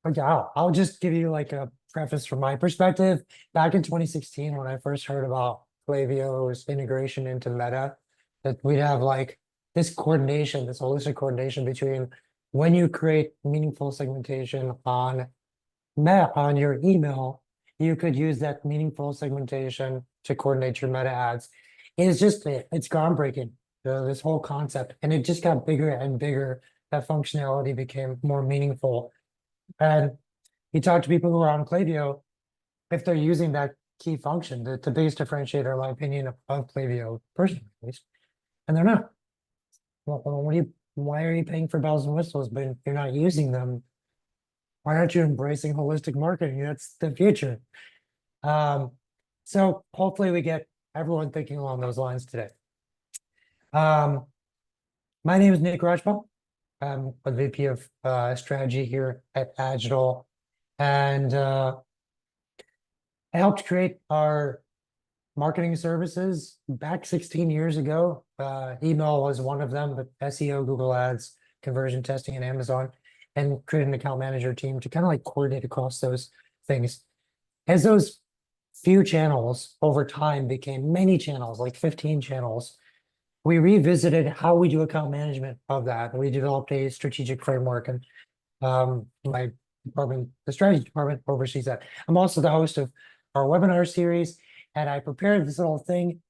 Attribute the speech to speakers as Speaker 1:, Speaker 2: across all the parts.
Speaker 1: Okay, I'll just give you like a preface from my perspective. Back in 2016, when I first heard about Klaviyo's integration into Meta, that we'd have like this coordination, this holistic coordination between when you create meaningful segmentation on Meta on your email, you could use that meaningful segmentation to coordinate your Meta ads. It's groundbreaking, this whole concept, and it just got bigger and bigger. That functionality became more meaningful. And you talk to people who are on Klaviyo, if they're using that key function, the biggest differentiator, in my opinion, of Klaviyo, personally, at least, and they're not. Well, why are you paying for bells and whistles, but you're not using them? Why aren't you embracing holistic marketing? That's the future. Um, so hopefully we get everyone thinking along those lines today. Um, my name is Nick Rajpal. I'm a VP of strategy here at Agile, and I helped create our marketing services back 16 years ago. Email was one of them, but SEO, Google Ads, conversion testing, and Amazon, and created an account manager team to kind of like coordinate across those things. As those few channels over time became many channels, like 15 channels, we revisited how we do account management of that. We developed a strategic framework, and my department, the strategy department, oversees that. I'm also the host of our webinar series, and I prepared this little thing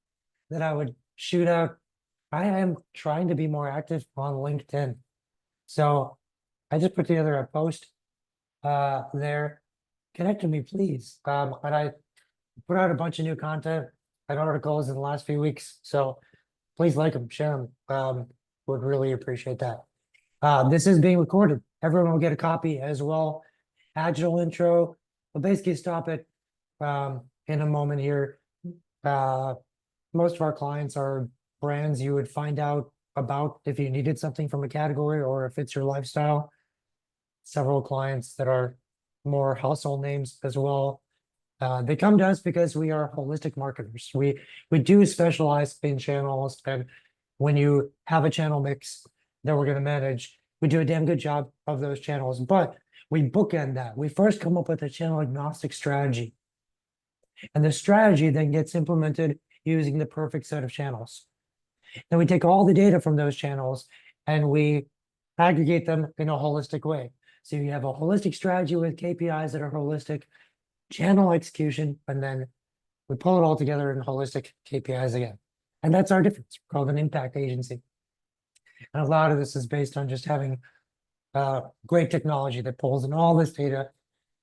Speaker 1: that I would shoot out. I am trying to be more active on LinkedIn. So I just put together a post there. Connect with me, please. And I put out a bunch of new content and articles in the last few weeks. So please like them, share them. Would really appreciate that. This is being recorded. Everyone will get a copy as well. Agile intro. We'll basically stop it in a moment here. Most of our clients are brands you would find out about if you needed something from a category or if it's your lifestyle. Several clients that are more household names as well. They come to us because we are holistic marketers. We do specialize in channels, and when you have a channel mix that we're going to manage, we do a damn good job of those channels. But we bookend that. We first come up with a channel agnostic strategy, and the strategy then gets implemented using the perfect set of channels. Then we take all the data from those channels and we aggregate them in a holistic way. So you have a holistic strategy with KPIs that are holistic, channel execution, and then we pull it all together in holistic KPIs again. And that's our difference. We're called an impact agency. And a lot of this is based on just having great technology that pulls in all this data,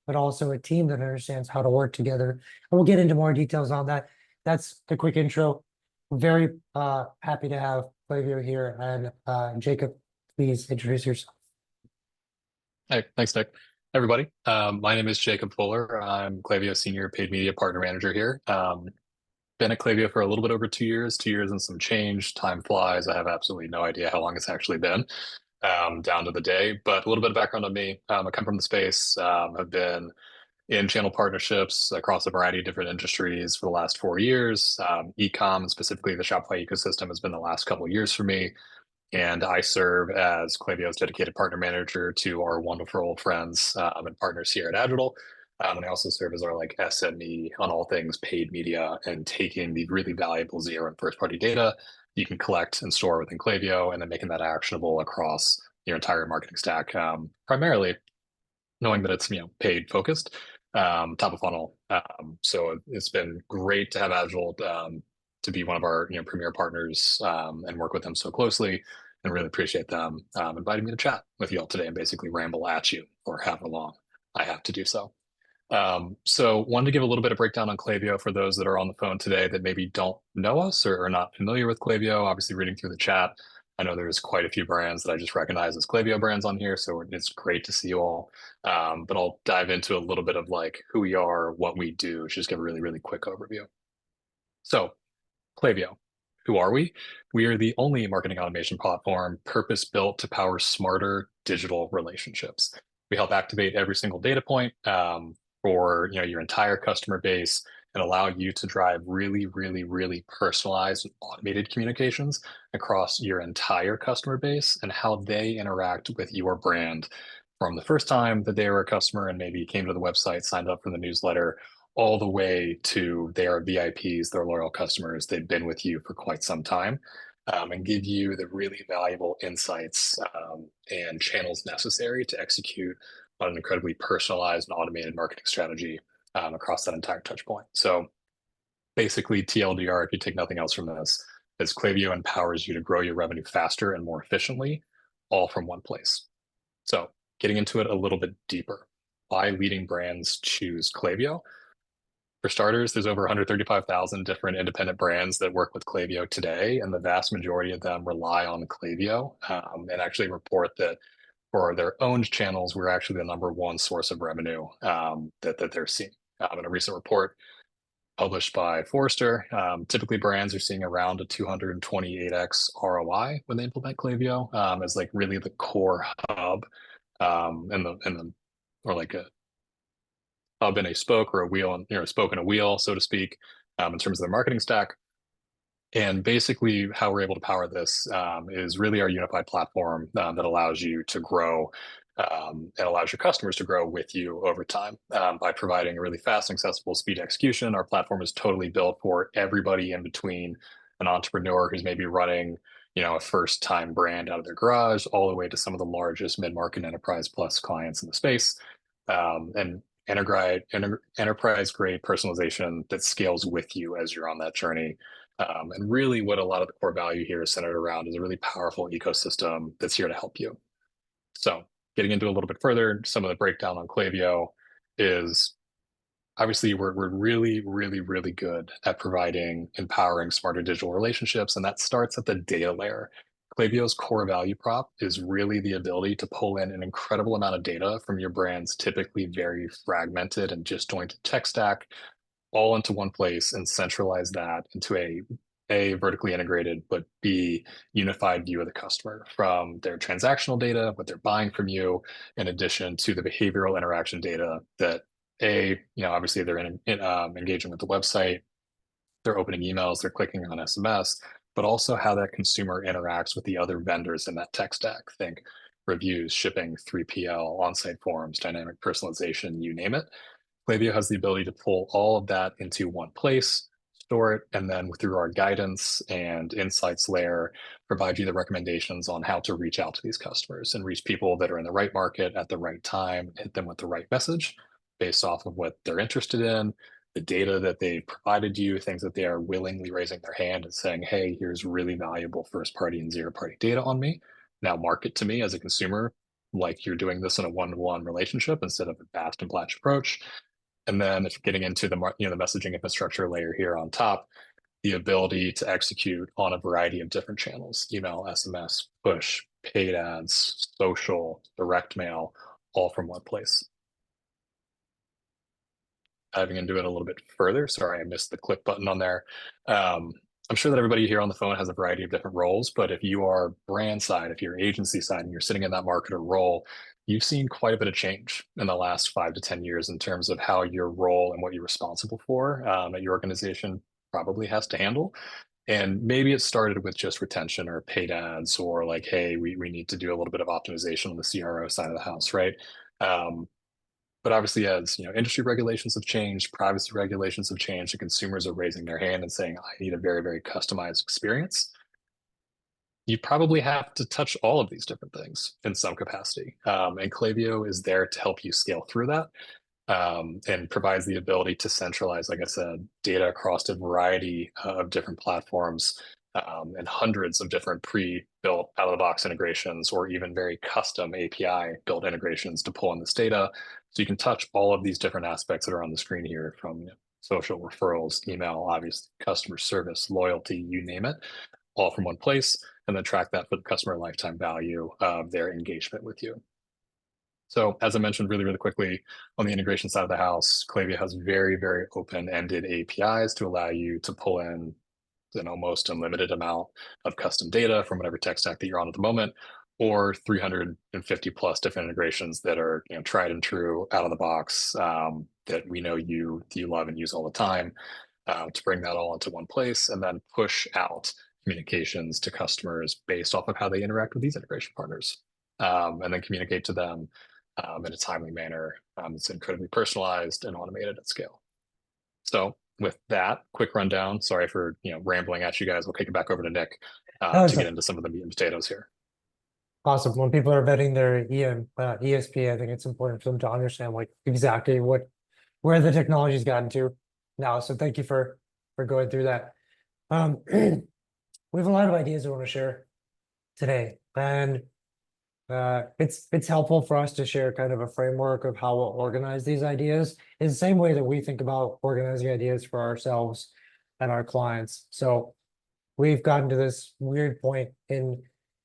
Speaker 1: but also a team that understands how to work together. And we'll get into more details on that. That's the quick intro. We're very happy to have Klaviyo here. And Jacob, please introduce yourself.
Speaker 2: Hey, thanks, Nick. Everybody, my name is Jacob Fuller. I'm Klaviyo Senior Paid Media Partner Manager here. Been at Klaviyo for a little bit over 2 years, 2 years and some change. Time flies. I have absolutely no idea how long it's actually been, down to the day. But a little bit of background on me. I come from the space, have been in channel partnerships across a variety of different industries for the last 4 years. E-com and specifically the Shopify ecosystem has been the last couple of years for me. And I serve as Klaviyo's dedicated partner manager to our wonderful friends and partners here at Agile. And I also serve as our like SME on all things paid media and taking the really valuable zero and first party data you can collect and store within Klaviyo and then making that actionable across your entire marketing stack. Primarily knowing that it's paid focused, top of funnel. So it's been great to have Agile to be one of our premier partners and work with them so closely, and really appreciate them inviting me to chat with you all today and basically ramble at you for however long I have to do so. So wanted to give a little bit of breakdown on Klaviyo for those that are on the phone today that maybe don't know us or are not familiar with Klaviyo. Obviously, reading through the chat, I know there's quite a few brands that I just recognize as Klaviyo brands on here, so it's great to see you all. But I'll dive into a little bit of like who we are, what we do, just give a really, really quick overview. So Klaviyo, who are we? We are the only marketing automation platform purpose-built to power smarter digital relationships. We help activate every single data point for your entire customer base and allow you to drive really, really, really personalized and automated communications across your entire customer base and how they interact with your brand from the first time that they were a customer and maybe came to the website, signed up for the newsletter, all the way to they are VIPs, they're loyal customers, they've been with you for quite some time, and give you the really valuable insights and channels necessary to execute on an incredibly personalized and automated marketing strategy across that entire touch point. So basically, TLDR, if you take nothing else from this, is Klaviyo empowers you to grow your revenue faster and more efficiently, all from one place. So getting into it a little bit deeper, why leading brands choose Klaviyo? For starters, there's over 135,000 different independent brands that work with Klaviyo today, and the vast majority of them rely on Klaviyo and actually report that for their owned channels, we're actually the number one source of revenue that they're seeing. In a recent report published by Forrester, typically brands are seeing around a 228x ROI when they implement Klaviyo as like really the core hub or like a hub in a spoke or a wheel, a spoke in a wheel, so to speak, in terms of their marketing stack. And basically, how we're able to power this is really our unified platform that allows you to grow and allows your customers to grow with you over time by providing a really fast and accessible speed execution. Our platform is totally built for everybody in between an entrepreneur who's maybe running, a first-time brand out of their garage, all the way to some of the largest mid-market enterprise plus clients in the space, and enterprise-grade personalization that scales with you as you're on that journey. And really what a lot of the core value here is centered around is a really powerful ecosystem that's here to help you. So getting into a little bit further, some of the breakdown on Klaviyo is obviously we're really, really, really good at providing empowering smarter digital relationships. And that starts at the data layer. Klaviyo's core value prop is really the ability to pull in an incredible amount of data from your brand's typically very fragmented and disjointed tech stack all into one place and centralize that into a vertically integrated, but B, unified view of the customer from their transactional data, what they're buying from you, in addition to the behavioral interaction data that obviously they're engaging with the website, they're opening emails, they're clicking on SMS, but also how that consumer interacts with the other vendors in that tech stack. Think reviews, shipping, 3PL, on-site forms, dynamic personalization, you name it. Klaviyo has the ability to pull all of that into one place, store it, and then through our guidance and insights layer, provide you the recommendations on how to reach out to these customers and reach people that are in the right market at the right time, hit them with the right message based off of what they're interested in, the data that they provided you, things that they are willingly raising their hand and saying, hey, here's really valuable first-party and zero-party data on me. Now market to me as a consumer like you're doing this in a one-to-one relationship instead of a fast and flash approach. And then if getting into the messaging infrastructure layer here on top, the ability to execute on a variety of different channels, email, SMS, push, paid ads, social, direct mail, all from one place. Diving into it a little bit further, sorry, I missed the click button on there. I'm sure that everybody here on the phone has a variety of different roles, but if you are brand side, if you're agency side and you're sitting in that marketer role, you've seen quite a bit of change in the last 5 to 10 years in terms of how your role and what you're responsible for at your organization probably has to handle. And maybe it started with just retention or paid ads or like, hey, we need to do a little bit of optimization on the CRO side of the house, right? But obviously, as industry regulations have changed, privacy regulations have changed, and consumers are raising their hand and saying, I need a very, very customized experience. You probably have to touch all of these different things in some capacity. And Klaviyo is there to help you scale through that and provides the ability to centralize, like I said, data across a variety of different platforms and hundreds of different pre-built out-of-the-box integrations or even very custom API-built integrations to pull in this data. So you can touch all of these different aspects that are on the screen here from social referrals, email, obviously customer service, loyalty, you name it, all from one place, and then track that for the customer lifetime value of their engagement with you. So as I mentioned really, really quickly, on the integration side of the house, Klaviyo has very, very open-ended APIs to allow you to pull in an almost unlimited amount of custom data from whatever tech stack that you're on at the moment, or 350 plus different integrations that are tried and true out of the box that we know you love and use all the time to bring that all into one place and then push out communications to customers based off of how they interact with these integration partners and then communicate to them in a timely manner. It's incredibly personalized and automated at scale. So with that quick rundown, sorry for rambling at you guys. We'll kick it back over to Nick
Speaker 1: That was
Speaker 2: to get into some of the meat and potatoes here.
Speaker 1: awesome. When people are vetting their ESP, I think it's important for them to understand like exactly where the technology's gotten to now. So thank you for going through that. We have a lot of ideas we want to share today, and it's helpful for us to share kind of a framework of how we'll organize these ideas in the same way that we think about organizing ideas for ourselves and our clients. So we've gotten to this weird point in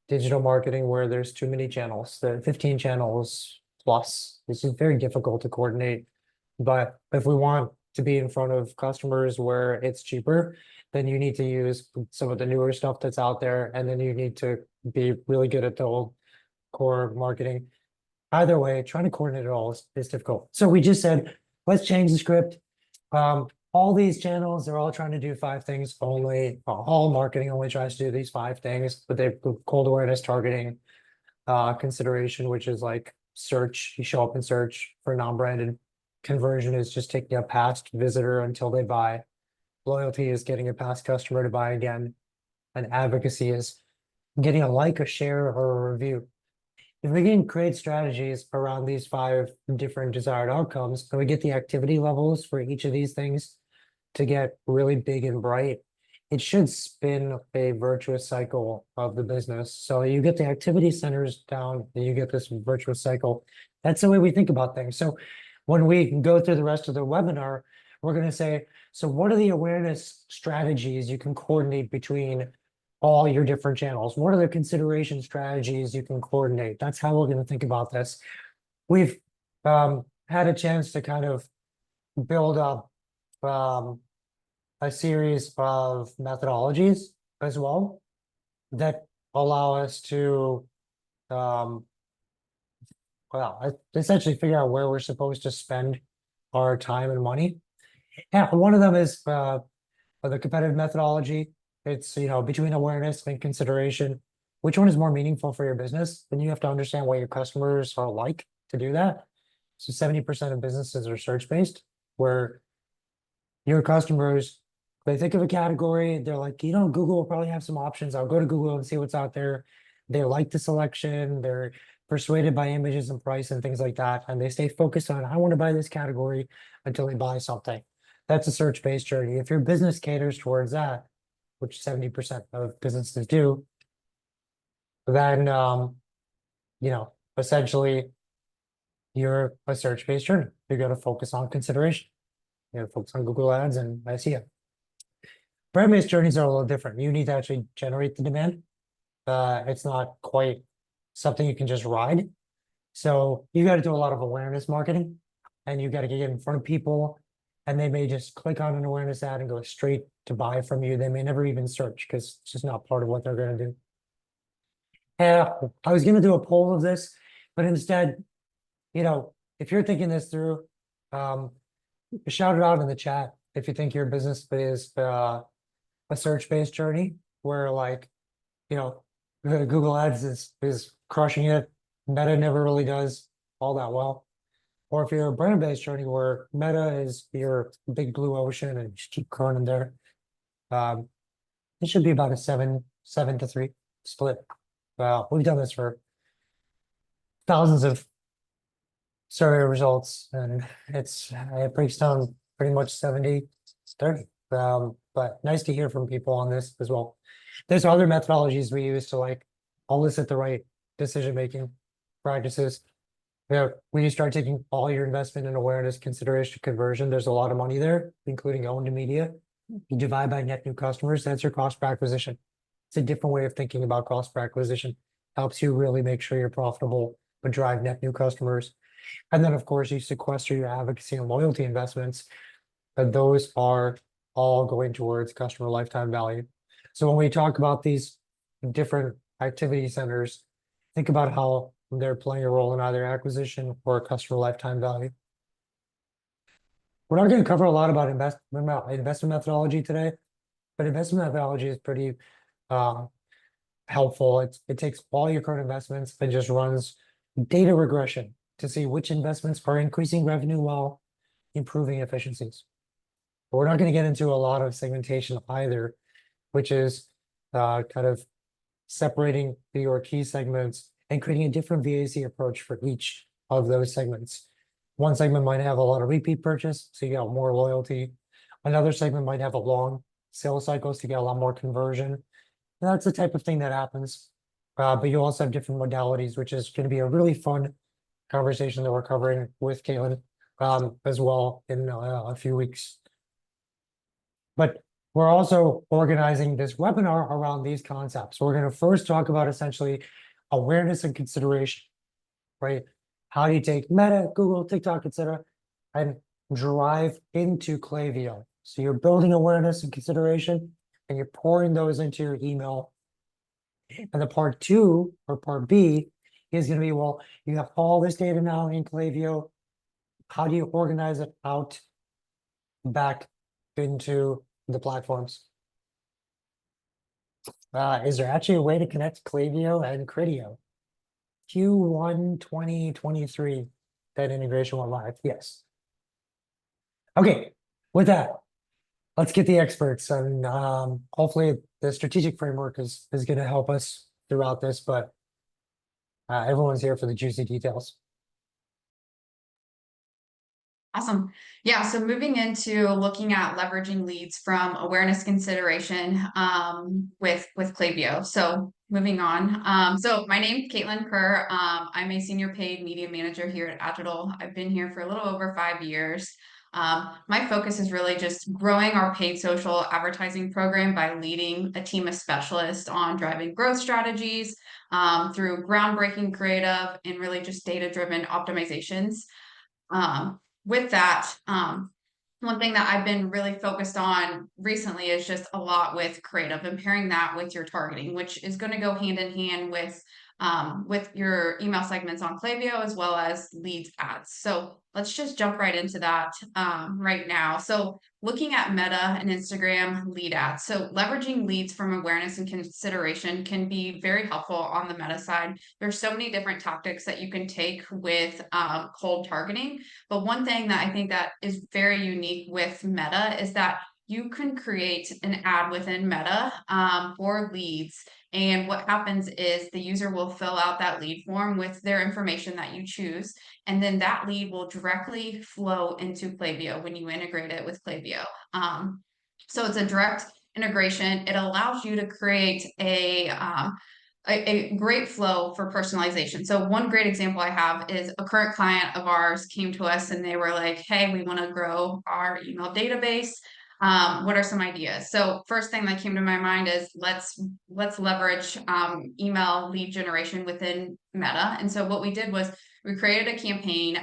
Speaker 1: digital marketing where there's too many channels. The 15 channels plus. This is very difficult to coordinate. But if we want to be in front of customers where it's cheaper, then you need to use some of the newer stuff that's out there, and then you need to be really good at the old core marketing. Either way, trying to coordinate it all is difficult. So we just said, let's change the script. All these channels, they're all trying to do 5 things only. All marketing only tries to do these 5 things, but they've cold awareness, targeting, consideration, which is like search. You show up in search for non-branded. Conversion is just taking a past visitor until they buy. Loyalty is getting a past customer to buy again. And advocacy is getting a like, a share, or a review. If we can create strategies around these 5 different desired outcomes, and we get the activity levels for each of these things to get really big and bright, it should spin a virtuous cycle of the business. So you get the activity centers down, and you get this virtuous cycle. That's the way we think about things. So when we go through the rest of the webinar, we're going to say, so what are the awareness strategies you can coordinate between all your different channels? What are the consideration strategies you can coordinate? That's how we're going to think about this. We've had a chance to kind of build up a series of methodologies as well that allow us to essentially figure out where we're supposed to spend our time and money. Yeah, one of them is the competitive methodology. It's, between awareness and consideration, which one is more meaningful for your business? Then you have to understand what your customers are like to do that. So 70% of businesses are search-based, where your customers, they think of a category, they're like, Google will probably have some options. I'll go to Google and see what's out there. They like the selection. They're persuaded by images and price and things like that. And they stay focused on, I want to buy this category until they buy something. That's a search-based journey. If your business caters towards that, which 70% of businesses do, then, essentially you're a search-based journey. You're going to focus on consideration. You're going to focus on Google Ads and SEO. Brand-based journeys are a little different. You need to actually generate the demand. It's not quite something you can just ride. So you got to do a lot of awareness marketing, and you got to get in front of people, and they may just click on an awareness ad and go straight to buy from you. They may never even search because it's just not part of what they're going to do. I was going to do a poll of this, but instead, if you're thinking this through, shout it out in the chat if you think your business is a search-based journey where, like, Google Ads is crushing it. Meta never really does all that well. Or if you're a brand-based journey where Meta is your big blue ocean and just keep growing in there, it should be about a 7-to-3 split. We've done this for thousands of survey results, and it breaks down pretty much 70-30. But nice to hear from people on this as well. There's other methodologies we use to elicit the right decision-making practices. When you start taking all your investment in awareness, consideration, conversion, there's a lot of money there, including owned media. You divide by net new customers, that's your cost per acquisition. It's a different way of thinking about cost per acquisition. Helps you really make sure you're profitable, but drive net new customers. And then, of course, you sequester your advocacy and loyalty investments, but those are all going towards customer lifetime value. So when we talk about these different activity centers, think about how they're playing a role in either acquisition or customer lifetime value. We're not going to cover a lot about investment methodology today, but investment methodology is pretty helpful. It takes all your current investments and just runs data regression to see which investments are increasing revenue while improving efficiencies. But we're not going to get into a lot of segmentation either, which is kind of separating your key segments and creating a different VAC approach for each of those segments. One segment might have a lot of repeat purchase, so you got more loyalty. Another segment might have a long sales cycle, so you get a lot more conversion. And that's the type of thing that happens. But you also have different modalities, which is going to be a really fun conversation that we're covering with Caitlin as well in a few weeks. But we're also organizing this webinar around these concepts. We're going to first talk about essentially awareness and consideration, right? How do you take Meta, Google, TikTok, etc., and drive into Klaviyo? So you're building awareness and consideration, and you're pouring those into your email. And the part two, or part B, is going to be, well, you have all this data now in Klaviyo. How do you organize it out back into the platforms? Is there actually a way to connect Klaviyo and Criteo? Q1 2023, that integration went live. Yes. Okay, with that, let's get the experts, and hopefully the strategic framework is going to help us throughout this, but everyone's here for the juicy details.
Speaker 3: Awesome. Yeah, so moving into looking at leveraging leads from awareness consideration with Klaviyo. So moving on. So my name's Caitlin Kerr. I'm a senior paid media manager here at Agile. I've been here for a little over 5 years. My focus is really just growing our paid social advertising program by leading a team of specialists on driving growth strategies through groundbreaking creative and really just data-driven optimizations. With that, one thing that I've been really focused on recently is just a lot with creative and pairing that with your targeting, which is going to go hand in hand with your email segments on Klaviyo as well as leads ads. So let's just jump right into that right now. So looking at Meta and Instagram lead ads. So leveraging leads from awareness and consideration can be very helpful on the Meta side. There's so many different tactics that you can take with cold targeting. But one thing that I think that is very unique with Meta is that you can create an ad within Meta for leads. And what happens is the user will fill out that lead form with their information that you choose. And then that lead will directly flow into Klaviyo when you integrate it with Klaviyo. So it's a direct integration. It allows you to create a great flow for personalization. So one great example I have is a current client of ours came to us and they were like, hey, we want to grow our email database. What are some ideas? So first thing that came to my mind is let's leverage email lead generation within Meta. And so what we did was we created a campaign.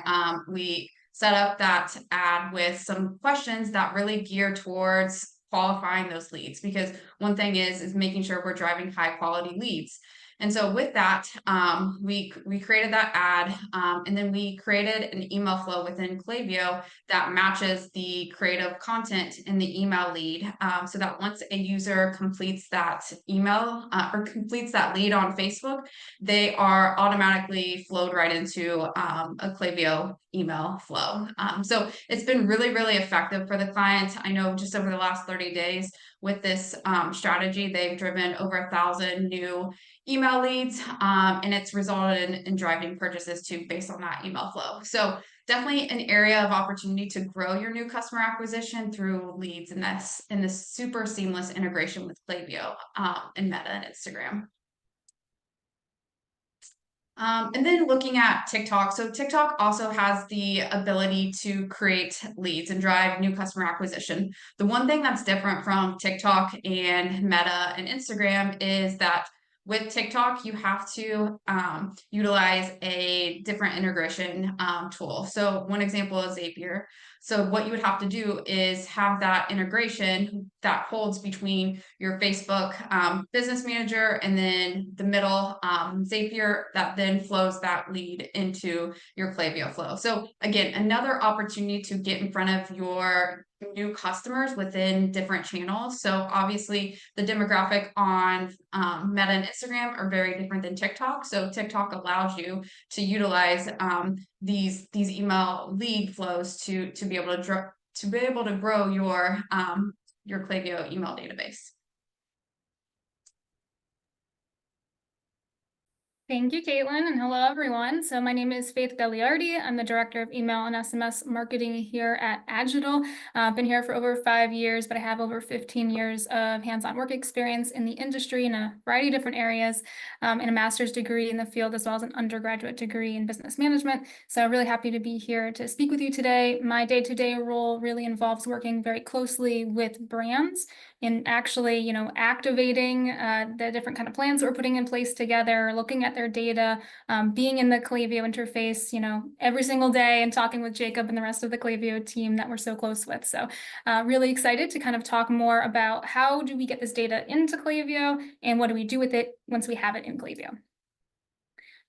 Speaker 3: We set up that ad with some questions that really gear towards qualifying those leads, because one thing is making sure we're driving high quality leads. And so with that, we created that ad, and then we created an email flow within Klaviyo that matches the creative content in the email lead, so that once a user completes that email or completes that lead on Facebook, they are automatically flowed right into a Klaviyo email flow. So it's been really, really effective for the client. I know just over the last 30 days with this strategy, they've driven over 1,000 new email leads, and it's resulted in driving purchases too based on that email flow. So definitely an area of opportunity to grow your new customer acquisition through leads in this super seamless integration with Klaviyo and Meta and Instagram. And then looking at TikTok. So TikTok also has the ability to create leads and drive new customer acquisition. The one thing that's different from TikTok and Meta and Instagram is that with TikTok, you have to utilize a different integration tool. So one example is Zapier. So what you would have to do is have that integration that holds between your Facebook business manager and then the middle Zapier that then flows that lead into your Klaviyo flow. So again, another opportunity to get in front of your new customers within different channels. So obviously the demographic on Meta and Instagram are very different than TikTok. So TikTok allows you to utilize these email lead flows to be able to grow your Klaviyo email database.
Speaker 4: Thank you, Caitlin, and hello, everyone. So my name is Faith Gagliardi. I'm the Director of Email and SMS Marketing here at Agidal. I've been here for over 5 years, but I have over 15 years of hands-on work experience in the industry in a variety of different areas, and a master's degree in the field, as well as an undergraduate degree in business management. So I'm really happy to be here to speak with you today. My day-to-day role really involves working very closely with brands in actually, activating the different kind of plans that we're putting in place together, looking at their data, being in the Klaviyo interface, every single day, and talking with Jacob and the rest of the Klaviyo team that we're so close with. So really excited to kind of talk more about how do we get this data into Klaviyo and what do we do with it once we have it in Klaviyo.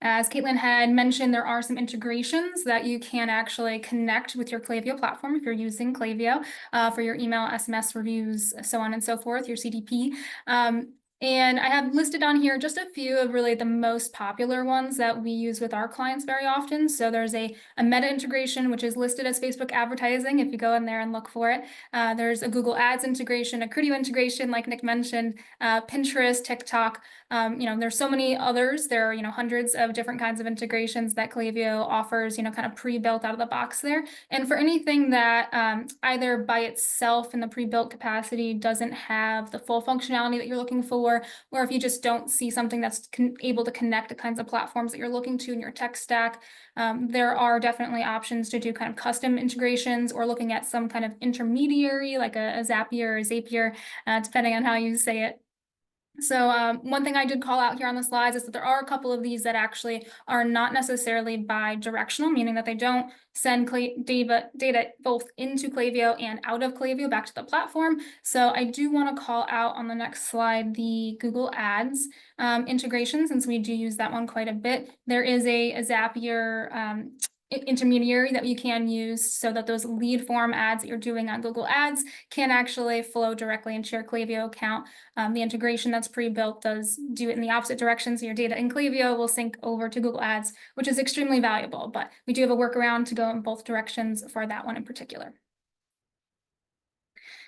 Speaker 4: As Caitlin had mentioned, there are some integrations that you can actually connect with your Klaviyo platform if you're using Klaviyo for your email, SMS reviews, so on and so forth, your CDP. And I have listed on here just a few of really the most popular ones that we use with our clients very often. So there's a Meta integration, which is listed as Facebook advertising if you go in there and look for it. There's a Google Ads integration, a Criteo integration, like Nick mentioned, Pinterest, TikTok. There's so many others. There are, hundreds of different kinds of integrations that Klaviyo offers, kind of pre-built out of the box there. And for anything that either by itself in the pre-built capacity doesn't have the full functionality that you're looking for, or if you just don't see something that's able to connect the kinds of platforms that you're looking to in your tech stack, there are definitely options to do kind of custom integrations or looking at some kind of intermediary like a Zapier or Zapier, depending on how you say it. So one thing I did call out here on the slides is that there are a couple of these that actually are not necessarily bi-directional, meaning that they don't send data both into Klaviyo and out of Klaviyo back to the platform. So I do want to call out on the next slide the Google Ads integration, since we do use that one quite a bit. There is a Zapier intermediary that you can use so that those lead form ads that you're doing on Google Ads can actually flow directly into your Klaviyo account. The integration that's pre-built does do it in the opposite direction, so your data in Klaviyo will sync over to Google Ads, which is extremely valuable, but we do have a workaround to go in both directions for that one in particular.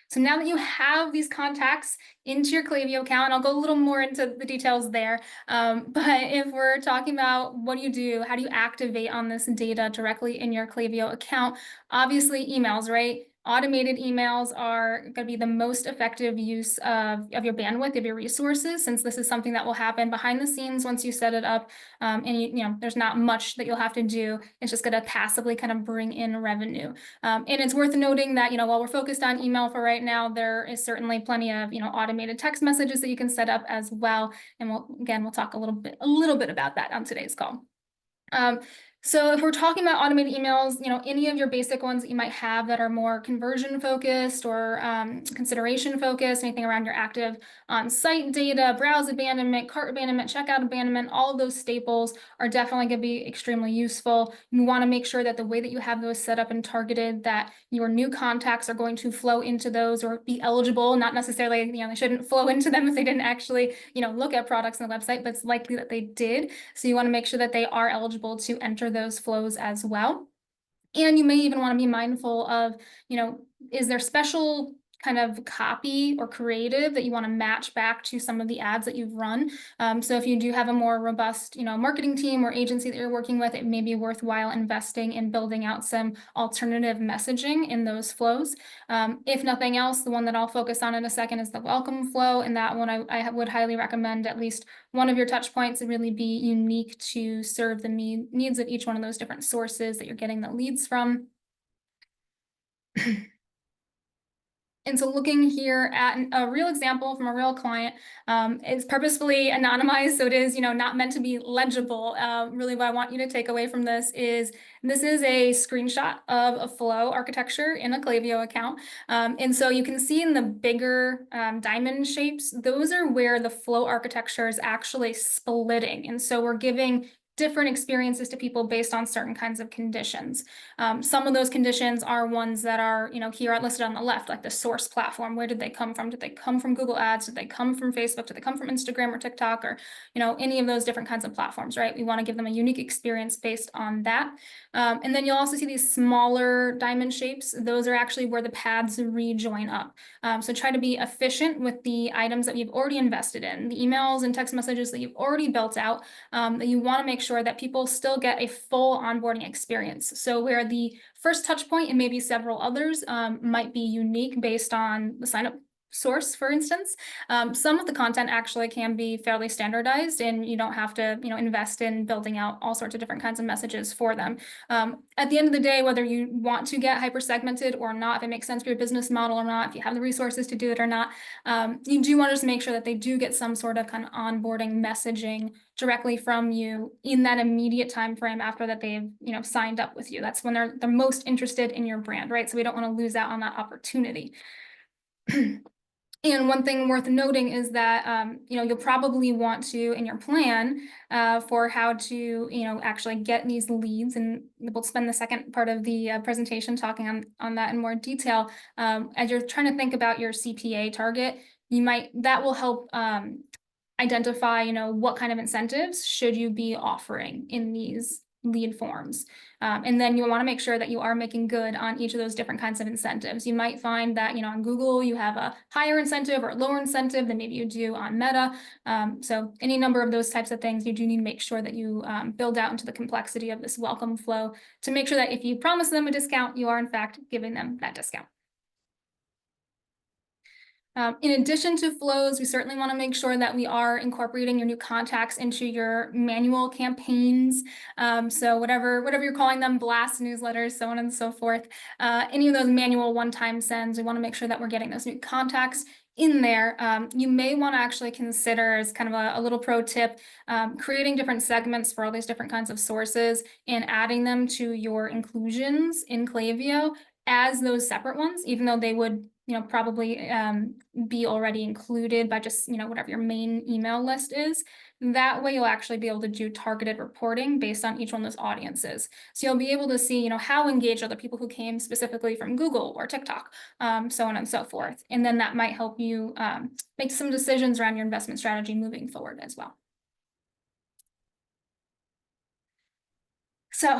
Speaker 4: So now that you have these contacts into your Klaviyo account, and I'll go a little more into the details there, but if we're talking about what do, how do you activate on this data directly in your Klaviyo account, obviously emails, right? Automated emails are going to be the most effective use of your bandwidth, of your resources, since this is something that will happen behind the scenes once you set it up. And there's not much that you'll have to do. It's just going to passively kind of bring in revenue. And it's worth noting that, while we're focused on email for right now, there is certainly plenty of, automated text messages that you can set up as well. And we'll talk a little bit about that on today's call. So if we're talking about automated emails, any of your basic ones that you might have that are more conversion focused or consideration focused, anything around your active on-site data, browse abandonment, cart abandonment, checkout abandonment, all of those staples are definitely going to be extremely useful. You want to make sure that the way that you have those set up and targeted, that your new contacts are going to flow into those or be eligible, not necessarily, they shouldn't flow into them if they didn't actually, look at products on the website, but it's likely that they did. So you want to make sure that they are eligible to enter those flows as well. And you may even want to be mindful of, is there special kind of copy or creative that you want to match back to some of the ads that you've run. So if you do have a more robust, marketing team or agency that you're working with, it may be worthwhile investing in building out some alternative messaging in those flows. If nothing else, the one that I'll focus on in a second is the welcome flow. And that one I would highly recommend at least one of your touch points to really be unique to serve the needs of each one of those different sources that you're getting the leads from. And so looking here at a real example from a real client, it's purposefully anonymized, so it is, not meant to be legible. Really what I want you to take away from this is a screenshot of a flow architecture in a Klaviyo account. And so you can see in the bigger diamond shapes, those are where the flow architecture is actually splitting. And so we're giving different experiences to people based on certain kinds of conditions. Some of those conditions are ones that are, here listed on the left, like the source platform. Where did they come from? Did they come from Google Ads? Did they come from Facebook? Did they come from Instagram or TikTok, or, any of those different kinds of platforms, right? We want to give them a unique experience based on that. And then you'll also see these smaller diamond shapes. Those are actually where the paths rejoin up. So try to be efficient with the items that you've already invested in, the emails and text messages that you've already built out, that you want to make sure that people still get a full onboarding experience. So where the first touch point and maybe several others might be unique based on the sign up source, for instance. Some of the content actually can be fairly standardized, and you don't have to, invest in building out all sorts of different kinds of messages for them. At the end of the day, whether you want to get hyper segmented or not, if it makes sense for your business model or not, if you have the resources to do it or not, you do want to just make sure that they do get some sort of kind of onboarding messaging directly from you in that immediate time frame after that they've, signed up with you. That's when they're most interested in your brand, right? So we don't want to lose out on that opportunity. And one thing worth noting is that, you'll probably want to, in your plan for how to, actually get these leads, and we'll spend the second part of the presentation talking on that in more detail. As you're trying to think about your CPA target, that will help identify, what kind of incentives should you be offering in these lead forms. And then you want to make sure that you are making good on each of those different kinds of incentives. You might find that, on Google, you have a higher incentive or a lower incentive than maybe you do on Meta. So any number of those types of things, you do need to make sure that you build out into the complexity of this welcome flow to make sure that if you promise them a discount, you are in fact giving them that discount. In addition to flows, we certainly want to make sure that we are incorporating your new contacts into your manual campaigns. So whatever you're calling them, blasts, newsletters, so on and so forth, any of those manual one-time sends, we want to make sure that we're getting those new contacts in there. You may want to actually consider, as kind of a little pro tip, creating different segments for all these different kinds of sources and adding them to your inclusions in Klaviyo as those separate ones, even though they would probably be already included by just, whatever your main email list is. That way you'll actually be able to do targeted reporting based on each one of those audiences. So you'll be able to see, how engaged are the people who came specifically from Google or TikTok, so on and so forth. And then that might help you make some decisions around your investment strategy moving forward as well. So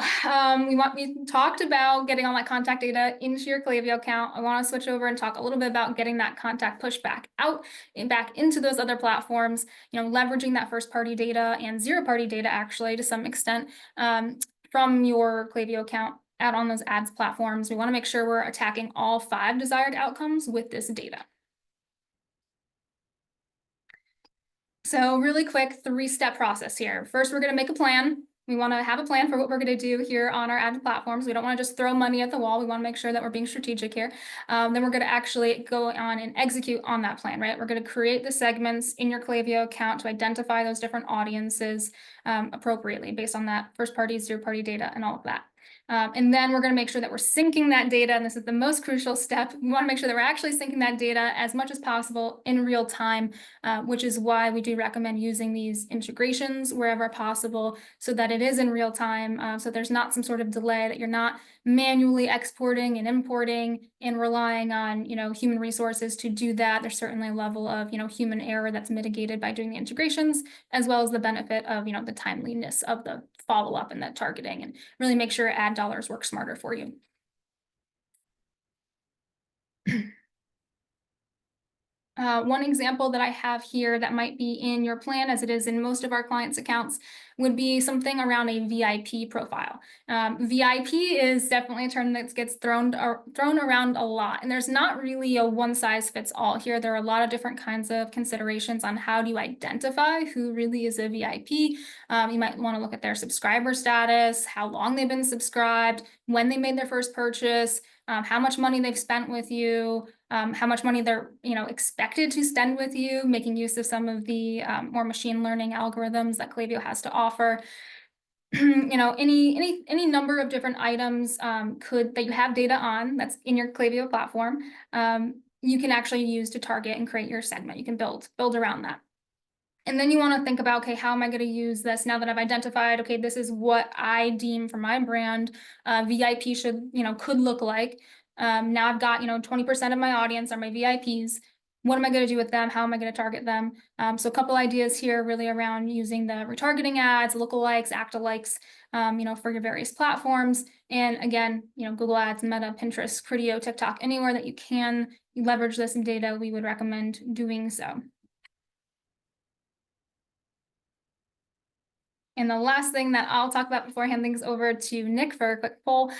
Speaker 4: we talked about getting all that contact data into your Klaviyo account. I want to switch over and talk a little bit about getting that contact pushed back out and back into those other platforms, leveraging that first party data and zero party data actually to some extent from your Klaviyo account out on those ads platforms. We want to make sure we're attacking all 5 desired outcomes with this data. So really quick 3-step process here. First, we're going to make a plan. We want to have a plan for what we're going to do here on our ad platforms. We don't want to just throw money at the wall. We want to make sure that we're being strategic here. Then we're going to actually go on and execute on that plan, right? We're going to create the segments in your Klaviyo account to identify those different audiences appropriately based on that first party, zero party data and all of that. And then we're going to make sure that we're syncing that data. And this is the most crucial step. We want to make sure that we're actually syncing that data as much as possible in real time, which is why we do recommend using these integrations wherever possible so that it is in real time. So there's not some sort of delay, that you're not manually exporting and importing and relying on, human resources to do that. There's certainly a level of, human error that's mitigated by doing the integrations, as well as the benefit of, the timeliness of the follow-up and the targeting, and really make sure ad dollars work smarter for you. One example that I have here that might be in your plan, as it is in most of our clients' accounts, would be something around a VIP profile. VIP is definitely a term that gets thrown around a lot, and there's not really a one-size-fits-all here. There are a lot of different kinds of considerations on how do you identify who really is a VIP. You might want to look at their subscriber status, how long they've been subscribed, when they made their first purchase, how much money they've spent with you, how much money they're expected to spend with you, making use of some of the more machine learning algorithms that Klaviyo has to offer. Any number of different items that you have data on that's in your Klaviyo platform, you can actually use to target and create your segment. You can build around that. And then you want to think about, okay, how am I going to use this now that I've identified, okay, this is what I deem for my brand VIP should, could look like. Now I've got, 20% of my audience are my VIPs. What am I going to do with them? How am I going to target them? So a couple ideas here really around using the retargeting ads, lookalikes, act-alikes, for your various platforms. And again, Google Ads, Meta, Pinterest, Criteo, TikTok, anywhere that you can leverage this data, we would recommend doing so. And the last thing that I'll talk about before I hand things over to Nick for a quick poll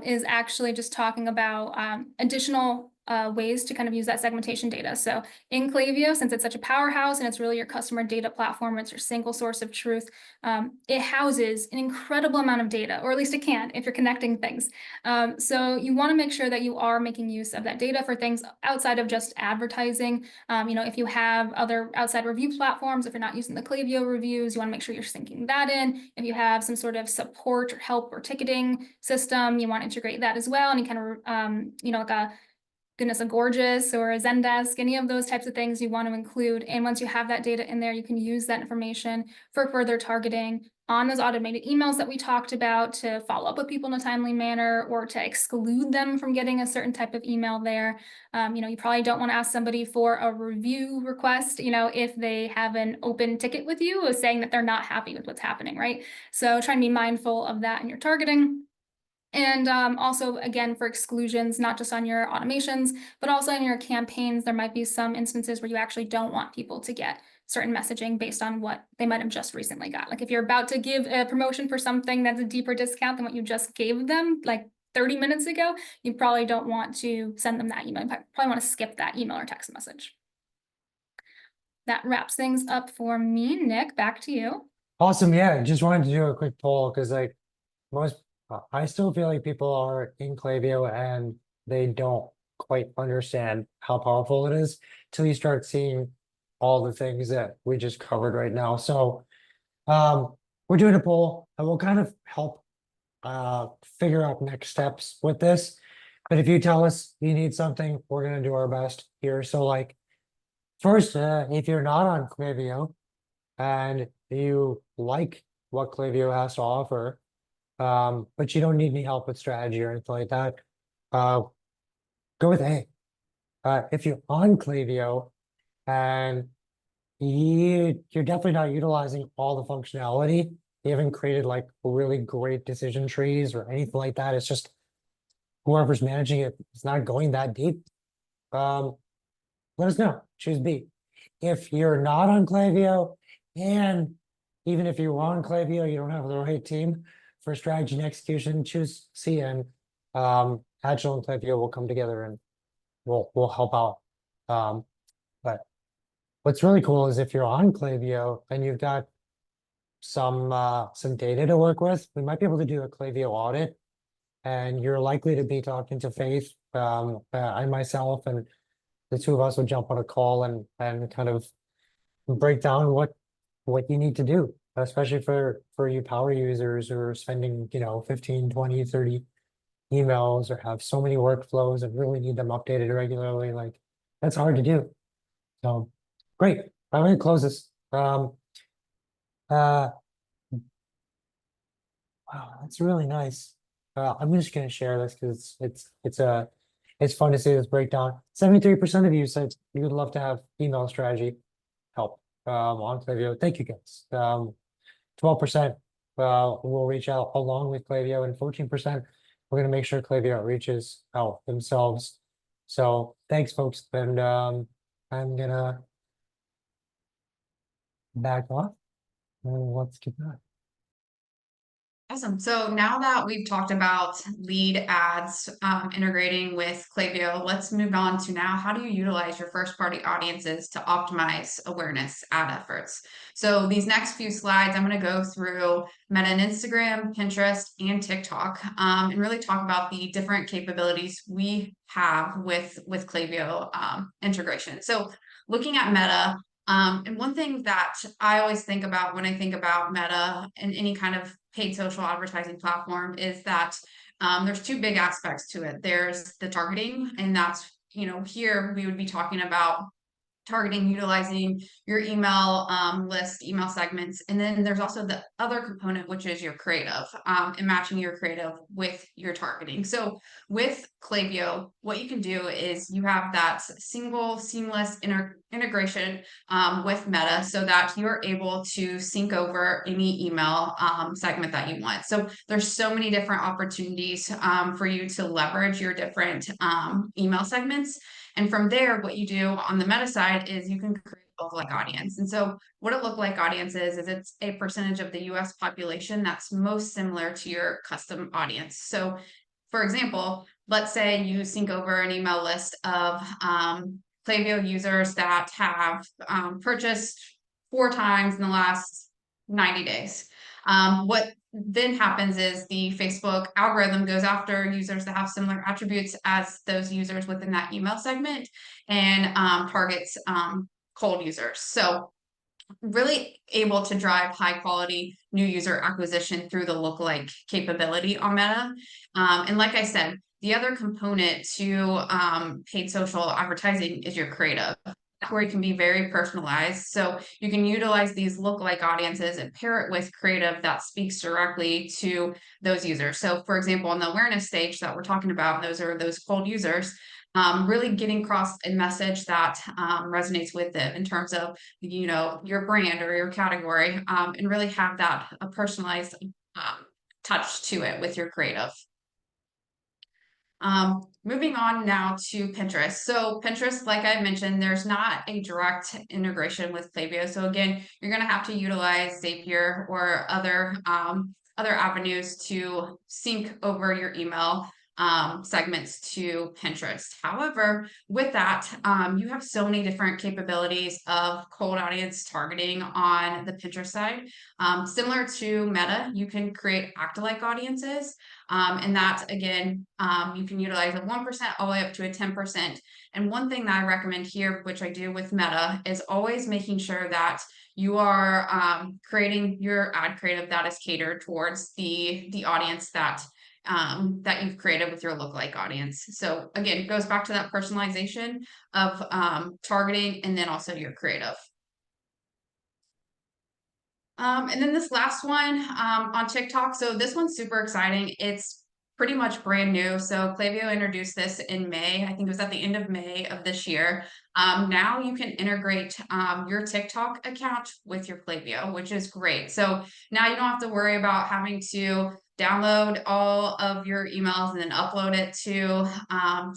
Speaker 4: is actually just talking about additional ways to kind of use that segmentation data. So in Klaviyo, since it's such a powerhouse and it's really your customer data platform, it's your single source of truth, it houses an incredible amount of data, or at least it can if you're connecting things. So you want to make sure that you are making use of that data for things outside of just advertising. If you have other outside review platforms, if you're not using the Klaviyo reviews, you want to make sure you're syncing that in. If you have some sort of support or help or ticketing system, you want to integrate that as well. Any kind of, like a Gorgeous or a Zendesk, any of those types of things you want to include. And once you have that data in there, you can use that information for further targeting on those automated emails that we talked about to follow up with people in a timely manner or to exclude them from getting a certain type of email there. You probably don't want to ask somebody for a review request, if they have an open ticket with you saying that they're not happy with what's happening, right? So try and be mindful of that in your targeting. And also, again, for exclusions, not just on your automations, but also in your campaigns, there might be some instances where you actually don't want people to get certain messaging based on what they might have just recently got. Like if you're about to give a promotion for something that's a deeper discount than what you just gave them, like 30 minutes ago, you probably don't want to send them that email. You probably want to skip that email or text message. That wraps things up for me. Nick, back to you.
Speaker 1: Awesome. Yeah, just wanted to do a quick poll because I still feel like people are in Klaviyo and they don't quite understand how powerful it is till you start seeing all the things that we just covered right now. So we're doing a poll and we'll kind of help figure out next steps with this. But if you tell us you need something, we're gonna do our best here. So like first, if you're not on Klaviyo and you like what Klaviyo has to offer, but you don't need any help with strategy or anything like that, go with A. If you're on Klaviyo and you're definitely not utilizing all the functionality, you haven't created like really great decision trees or anything like that, it's just whoever's managing it is not going that deep, let us know. Choose B. If you're not on Klaviyo, and even if you're on Klaviyo, you don't have the right team for strategy and execution, choose C, and Agile and Klaviyo will come together and we'll help out. But what's really cool is if you're on Klaviyo and you've got some data to work with, we might be able to do a Klaviyo audit, and you're likely to be talking to Faith, I myself, and the two of us will jump on a call and kind of break down what you need to do, especially for you power users who are spending 15, 20, 30 emails or have so many workflows and really need them updated regularly. Like that's hard to do. So great. I'm going to close this. Wow, that's really nice. I'm just going to share this because it's fun to see this breakdown. 73% of you said you would love to have email strategy help on Klaviyo. Thank you guys. 12% will reach out along with Klaviyo, and 14% we're going to make sure Klaviyo reaches out themselves. So thanks, folks. And I'm gonna back off. And let's get that.
Speaker 3: Awesome. So now that we've talked about lead ads integrating with Klaviyo, let's move on to now how do you utilize your first party audiences to optimize awareness ad efforts. So these next few slides, I'm going to go through Meta and Instagram, Pinterest, and TikTok, and really talk about the different capabilities we have with Klaviyo integration. So looking at Meta, and one thing that I always think about when I think about Meta and any kind of paid social advertising platform is that there's two big aspects to it. There's the targeting, and that's, here we would be talking about targeting, utilizing your email list, email segments. And then there's also the other component, which is your creative, and matching your creative with your targeting. So with Klaviyo, what you can do is you have that single seamless integration with Meta so that you're able to sync over any email segment that you want. So there's so many different opportunities for you to leverage your different email segments. And from there, what you do on the Meta side is you can create a lookalike audience. And so what a lookalike audience is it's a percentage of the US population that's most similar to your custom audience. So for example, let's say you sync over an email list of Klaviyo users that have purchased 4 times in the last 90 days. What then happens is the Facebook algorithm goes after users that have similar attributes as those users within that email segment and targets cold users. So really able to drive high quality new user acquisition through the lookalike capability on Meta. And like I said, the other component to paid social advertising is your creative, where you can be very personalized. So you can utilize these lookalike audiences and pair it with creative that speaks directly to those users. So for example, on the awareness stage that we're talking about, those are those cold users. Really getting across a message that resonates with them in terms of, you know, your brand or your category, and really have that a personalized touch to it with your creative. Moving on now to Pinterest. So Pinterest, like I mentioned, there's not a direct integration with Klaviyo. So again, you're going to have to utilize Zapier or other avenues to sync over your email segments to Pinterest. However, with that, you have so many different capabilities of cold audience targeting on the Pinterest side. Similar to Meta, you can create act-alike audiences. And that again, you can utilize a 1% all the way up to a 10%. And one thing that I recommend here, which I do with Meta, is always making sure that you are creating your ad creative that is catered towards the audience that you've created with your lookalike audience. So again, it goes back to that personalization of targeting and then also your creative. And then this last one on TikTok. So this one's super exciting. It's pretty much brand new. So Klaviyo introduced this in May. I think it was at the end of May of this year. Now you can integrate your TikTok account with your Klaviyo, which is great. So now you don't have to worry about having to download all of your emails and then upload it to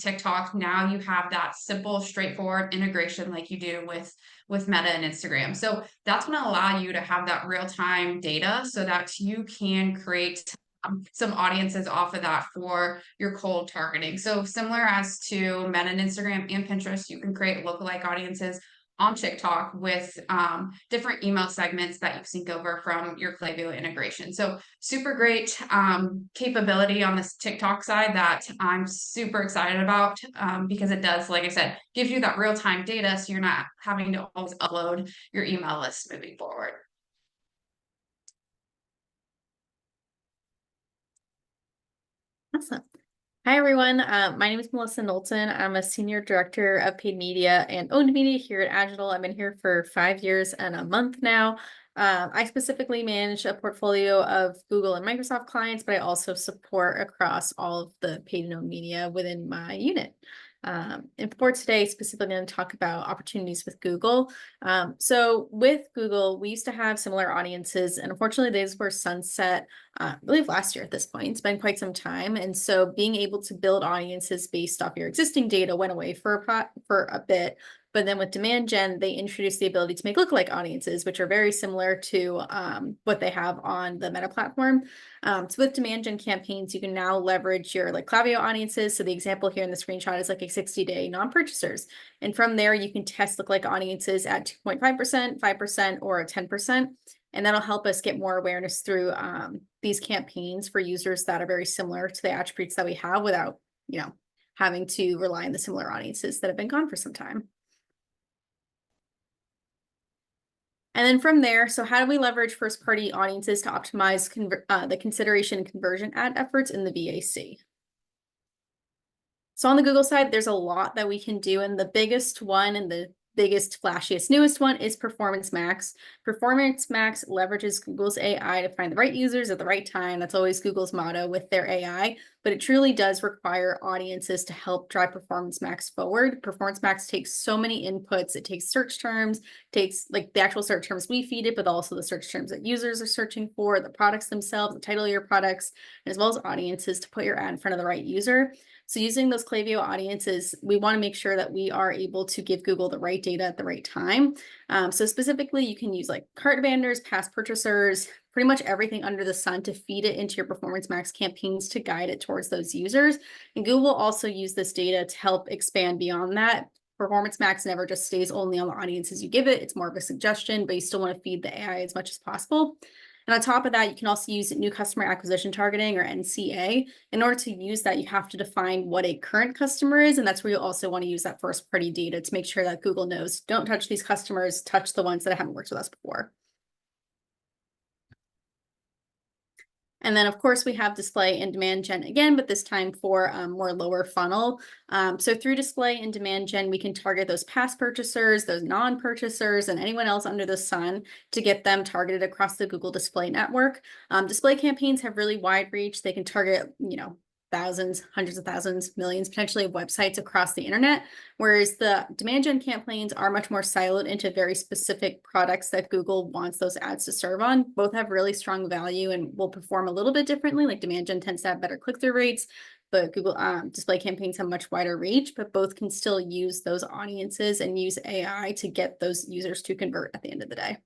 Speaker 3: TikTok. Now you have that simple, straightforward integration like you do with Meta and Instagram. So that's going to allow you to have that real-time data so that you can create some audiences off of that for your cold targeting. So similar as to Meta and Instagram and Pinterest, you can create lookalike audiences on TikTok with different email segments that you sync over from your Klaviyo integration. So super great capability on this TikTok side that I'm super excited about because it does, like I said, gives you that real-time data so you're not having to always upload your email list moving forward.
Speaker 5: Awesome. Hi, everyone. My name is Melissa Knowlton. I'm a Senior Director of Paid Media and Owned Media here at Agile. I've been here for 5 years and a month now. I specifically manage a portfolio of Google and Microsoft clients, but I also support across all of the paid and owned media within my unit. And for today, specifically going to talk about opportunities with Google. So with Google, we used to have similar audiences, and unfortunately, those were sunset, I believe last year at this point. It's been quite some time. And so being able to build audiences based off your existing data went away for a bit. But then with Demand Gen, they introduced the ability to make lookalike audiences, which are very similar to what they have on the Meta platform. So with Demand Gen campaigns, you can now leverage your Klaviyo audiences. So the example here in the screenshot is like a 60-day non-purchasers. And from there, you can test lookalike audiences at 2.5%, 5%, or 10%. And that'll help us get more awareness through these campaigns for users that are very similar to the attributes that we have without, having to rely on the similar audiences that have been gone for some time. And then from there, so how do we leverage first-party audiences to optimize the consideration and conversion ad efforts in the VAC? So on the Google side, there's a lot that we can do, and the biggest one and the biggest, flashiest, newest one is Performance Max. Performance Max leverages Google's AI to find the right users at the right time. That's always Google's motto with their AI, but it truly does require audiences to help drive Performance Max forward. Performance Max takes so many inputs. It takes search terms, takes like the actual search terms we feed it, but also the search terms that users are searching for, the products themselves, the title of your products, as well as audiences to put your ad in front of the right user. So using those Klaviyo audiences, we want to make sure that we are able to give Google the right data at the right time. So specifically, you can use like cart abandoners, past purchasers, pretty much everything under the sun to feed it into your Performance Max campaigns to guide it towards those users. And Google will also use this data to help expand beyond that. Performance Max never just stays only on the audiences you give it. It's more of a suggestion, but you still want to feed the AI as much as possible. And on top of that, you can also use new customer acquisition targeting, or NCA. In order to use that, you have to define what a current customer is. And that's where you also want to use that first party data to make sure that Google knows, don't touch these customers, touch the ones that haven't worked with us before. And then, of course, we have display and demand gen again, but this time for more lower funnel. So through display and demand gen, we can target those past purchasers, those non-purchasers, and anyone else under the sun to get them targeted across the Google Display Network. Display campaigns have really wide reach. They can target, thousands, hundreds of thousands, millions, potentially of websites across the internet, whereas the demand gen campaigns are much more siloed into very specific products that Google wants those ads to serve on. Both have really strong value and will perform a little bit differently. Like demand gen tends to have better click-through rates, but Google display campaigns have much wider reach, but both can still use those audiences and use AI to get those users to convert at the end of the day.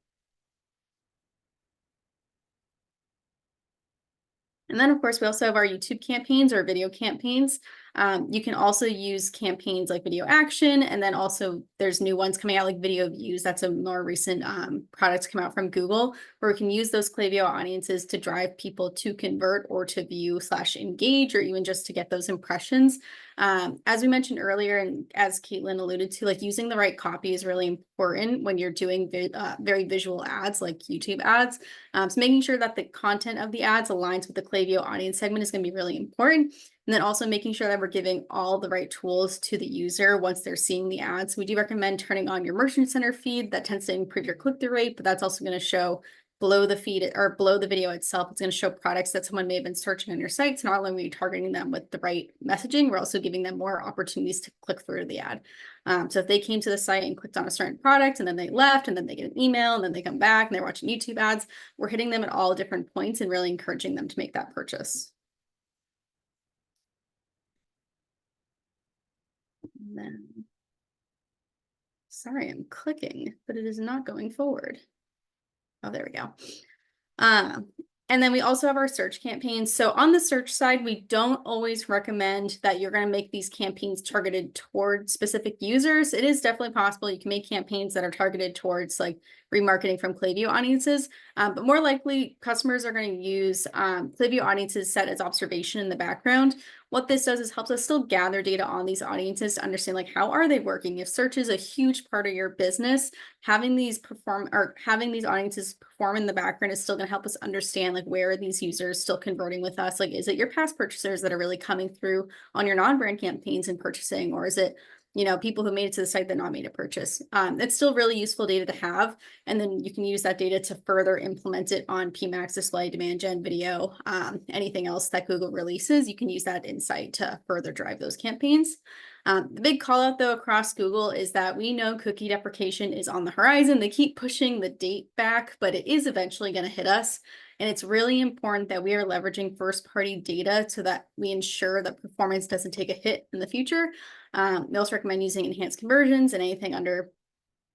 Speaker 5: And then, of course, we also have our YouTube campaigns or video campaigns. You can also use campaigns like Video Action, and then also there's new ones coming out like Video Views. That's a more recent product to come out from Google, where we can use those Klaviyo audiences to drive people to convert or to view / engage, or even just to get those impressions. As we mentioned earlier, and as Caitlin alluded to, like using the right copy is really important when you're doing very visual ads like YouTube ads. So making sure that the content of the ads aligns with the Klaviyo audience segment is going to be really important. And then also making sure that we're giving all the right tools to the user once they're seeing the ads. We do recommend turning on your Merchant Center feed. That tends to improve your click-through rate, but that's also going to show below the feed or below the video itself. It's going to show products that someone may have been searching on your site. So not only are we targeting them with the right messaging, we're also giving them more opportunities to click through the ad. So if they came to the site and clicked on a certain product and then they left and then they get an email and then they come back and they're watching YouTube ads, we're hitting them at all different points and really encouraging them to make that purchase. And then, sorry, I'm clicking, but it is not going forward. Oh, there we go. And then we also have our search campaigns. So on the search side, we don't always recommend that you're going to make these campaigns targeted towards specific users. It is definitely possible you can make campaigns that are targeted towards like remarketing from Klaviyo audiences, but more likely customers are going to use Klaviyo audiences set as observation in the background. What this does is helps us still gather data on these audiences to understand like how are they working. If search is a huge part of your business, having these audiences perform in the background is still going to help us understand like where are these users still converting with us. Like, is it your past purchasers that are really coming through on your non-brand campaigns and purchasing, or is it people who made it to the site that not made a purchase? It's still really useful data to have. And then you can use that data to further implement it on PMax, display, demand gen, video, anything else that Google releases. You can use that insight to further drive those campaigns. The big call out though across Google is that we know cookie deprecation is on the horizon. They keep pushing the date back, but it is eventually going to hit us. And it's really important that we are leveraging first-party data so that we ensure that performance doesn't take a hit in the future. We also recommend using enhanced conversions and anything under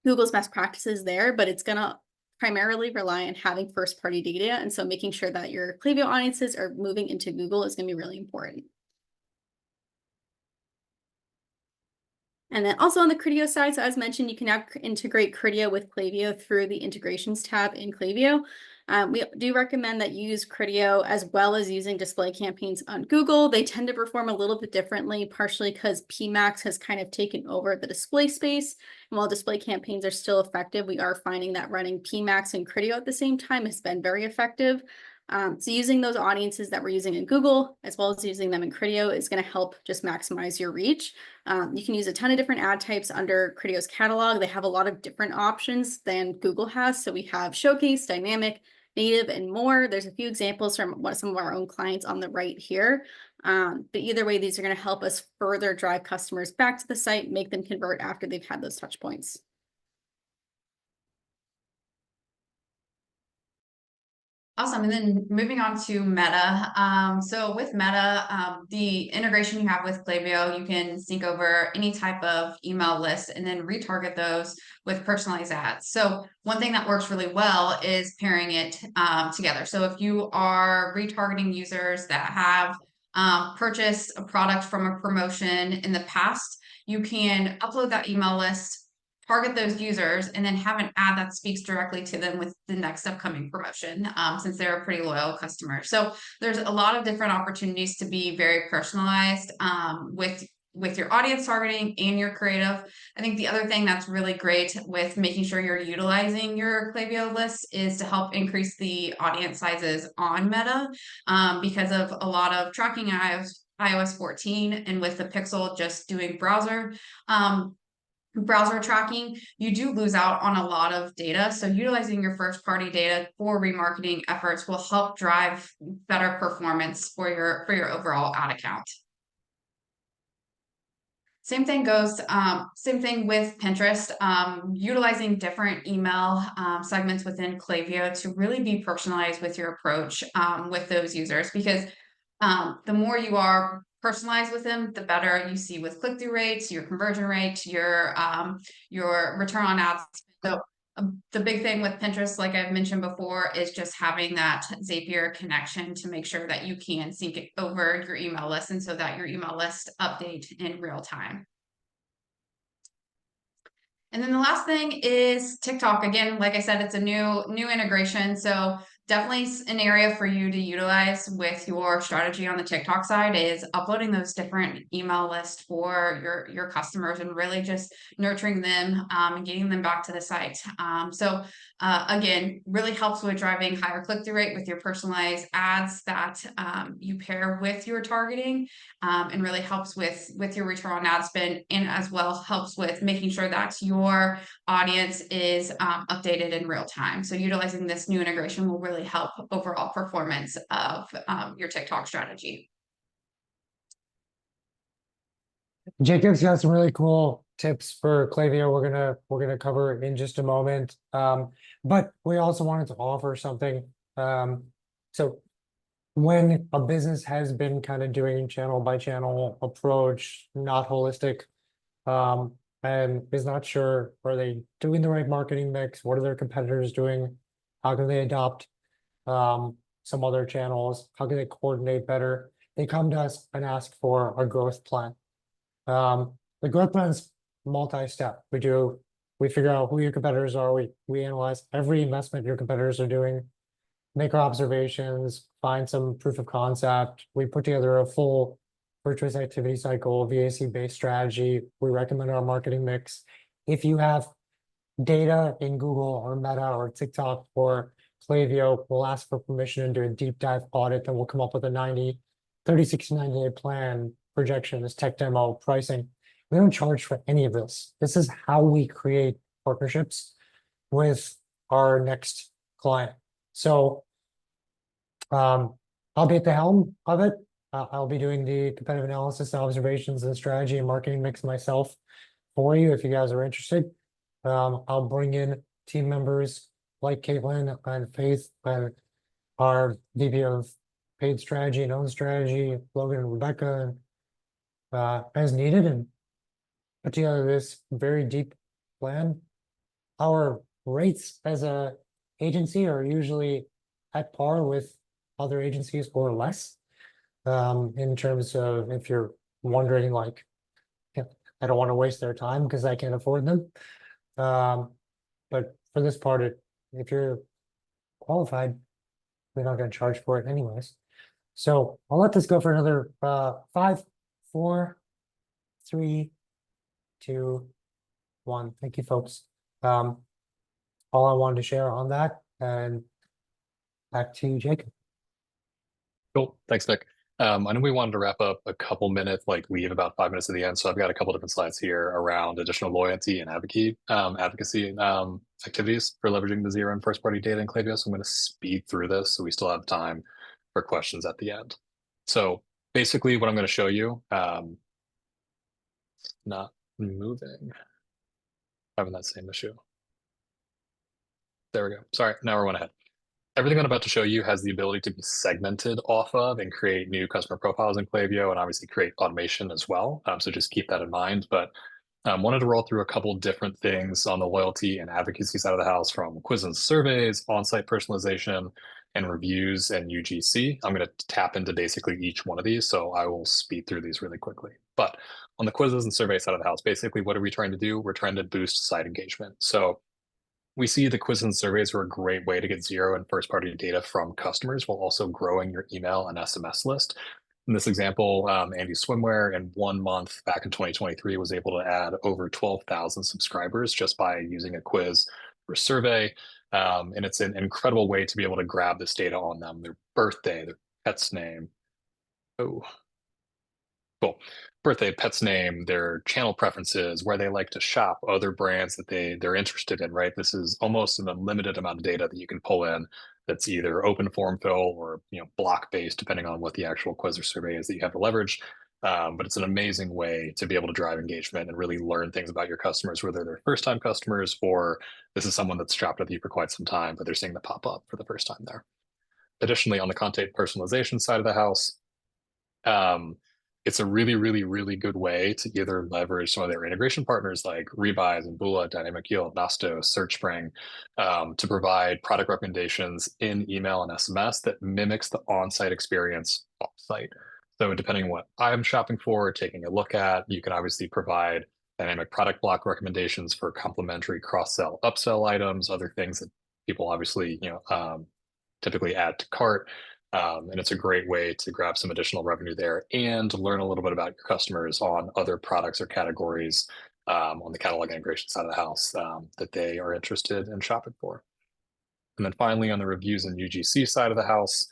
Speaker 5: Google's best practices there, but it's going to primarily rely on having first-party data. And so making sure that your Klaviyo audiences are moving into Google is going to be really important. And then also on the Criteo side, so as mentioned, you can now integrate Criteo with Klaviyo through the integrations tab in Klaviyo. We do recommend that you use Criteo as well as using display campaigns on Google. They tend to perform a little bit differently, partially because PMax has kind of taken over the display space. And while display campaigns are still effective, we are finding that running PMax and Criteo at the same time has been very effective. So using those audiences that we're using in Google, as well as using them in Criteo, is going to help just maximize your reach. You can use a ton of different ad types under Criteo's catalog. They have a lot of different options than Google has. So we have Showcase, Dynamic, Native, and more. There's a few examples from some of our own clients on the right here. But either way, these are going to help us further drive customers back to the site, make them convert after they've had those touch points.
Speaker 3: Awesome. And then moving on to Meta. So with Meta, the integration you have with Klaviyo, you can sync over any type of email list and then retarget those with personalized ads. So one thing that works really well is pairing it together. So if you are retargeting users that have purchased a product from a promotion in the past, you can upload that email list, target those users, and then have an ad that speaks directly to them with the next upcoming promotion, since they're a pretty loyal customer. So there's a lot of different opportunities to be very personalized with your audience targeting and your creative. I think the other thing that's really great with making sure you're utilizing your Klaviyo list is to help increase the audience sizes on Meta, because of a lot of tracking iOS 14, and with the Pixel just doing browser tracking, you do lose out on a lot of data. So utilizing your first party data for remarketing efforts will help drive better performance for your overall ad account. Same thing with Pinterest, utilizing different email segments within Klaviyo to really be personalized with your approach with those users, because the more you are personalized with them, the better you see with click-through rates, your conversion rate, your return on ads. So the big thing with Pinterest, like I've mentioned before, is just having that Zapier connection to make sure that you can sync it over your email list, and so that your email list update in real time. And then the last thing is TikTok. Again, like I said, it's a new integration. So definitely an area for you to utilize with your strategy on the TikTok side is uploading those different email lists for your customers and really just nurturing them and getting them back to the site. So again, really helps with driving higher click-through rate with your personalized ads that you pair with your targeting, and really helps with your return on ad spend, and as well helps with making sure that your audience is updated in real time. So utilizing this new integration will really help overall performance of your TikTok strategy.
Speaker 1: Jacob's got some really cool tips for Klaviyo we're gonna cover in just a moment. But we also wanted to offer something. So when a business has been kind of doing channel by channel approach, not holistic, and is not sure, are they doing the right marketing mix? What are their competitors doing? How can they adopt some other channels? How can they coordinate better? They come to us and ask for a growth plan. The growth plan is multi-step. We figure out who your competitors are. We analyze every investment your competitors are doing, make our observations, find some proof of concept. We put together a full virtuous activity cycle, VAC-based strategy. We recommend our marketing mix. If you have data in Google or Meta or TikTok or Klaviyo, we'll ask for permission and do a deep dive audit, then we'll come up with a 30, 60, 90-day plan, projections, tech demo, pricing. We don't charge for any of this. This is how we create partnerships with our next client. So I'll be at the helm of it. I'll be doing the competitive analysis and observations and strategy and marketing mix myself for you if you guys are interested. I'll bring in team members like Caitlin and Faith and our VP of paid strategy and own strategy, Logan and Rebecca, as needed, and put together this very deep plan. Our rates as a agency are usually at par with other agencies or less. In terms of, if you're wondering, like, I don't want to waste their time because I can't afford them. But for this part, if you're qualified, we're not going to charge for it anyways. So I'll let this go for another 5, 4, 3, 2, 1. Thank you, folks. All I wanted to share on that, and back to you, Jacob.
Speaker 2: Cool. Thanks, Nick. I know we wanted to wrap up a couple minutes, like leave about 5 minutes at the end. So I've got a couple different slides here around additional loyalty and advocacy activities for leveraging the zero and first party data in Klaviyo. So I'm going to speed through this so we still have time for questions at the end. So basically what I'm going to show you, not moving, having that same issue. There we go. Sorry, now we're one ahead. Everything I'm about to show you has the ability to be segmented off of and create new customer profiles in Klaviyo and obviously create automation as well. So just keep that in mind. But wanted to roll through a couple different things on the loyalty and advocacy side of the house, from quizzes and surveys, on-site personalization, and reviews and UGC. I'm going to tap into basically each one of these, so I will speed through these really quickly. But on the quizzes and survey side of the house, basically what are we trying to do? We're trying to boost site engagement. So we see the quizzes and surveys are a great way to get zero and first party data from customers while also growing your email and SMS list. In this example, Andy Swimwear in 1 month back in 2023 was able to add over 12,000 subscribers just by using a quiz or survey. And it's an incredible way to be able to grab this data on them, their birthday, their pet's name. Oh, cool. Birthday, pet's name, their channel preferences, where they like to shop, other brands that they're interested in, right? This is almost an unlimited amount of data that you can pull in that's either open form fill or block based, depending on what the actual quiz or survey is that you have to leverage. But it's an amazing way to be able to drive engagement and really learn things about your customers, whether they're first time customers or this is someone that's shopped with you for quite some time, but they're seeing the pop up for the first time there. Additionally, on the content personalization side of the house, it's a really, really, really good way to either leverage some of their integration partners like Rebuy, Zimbula, Dynamic Yield, Nasto, SearchSpring, to provide product recommendations in email and SMS that mimics the on-site experience off-site. So depending on what I'm shopping for or taking a look at, you can obviously provide dynamic product block recommendations for complementary cross-sell, upsell items, other things that people obviously typically add to cart. And it's a great way to grab some additional revenue there and learn a little bit about your customers on other products or categories on the catalog integration side of the house that they are interested in shopping for. And then finally, on the reviews and UGC side of the house,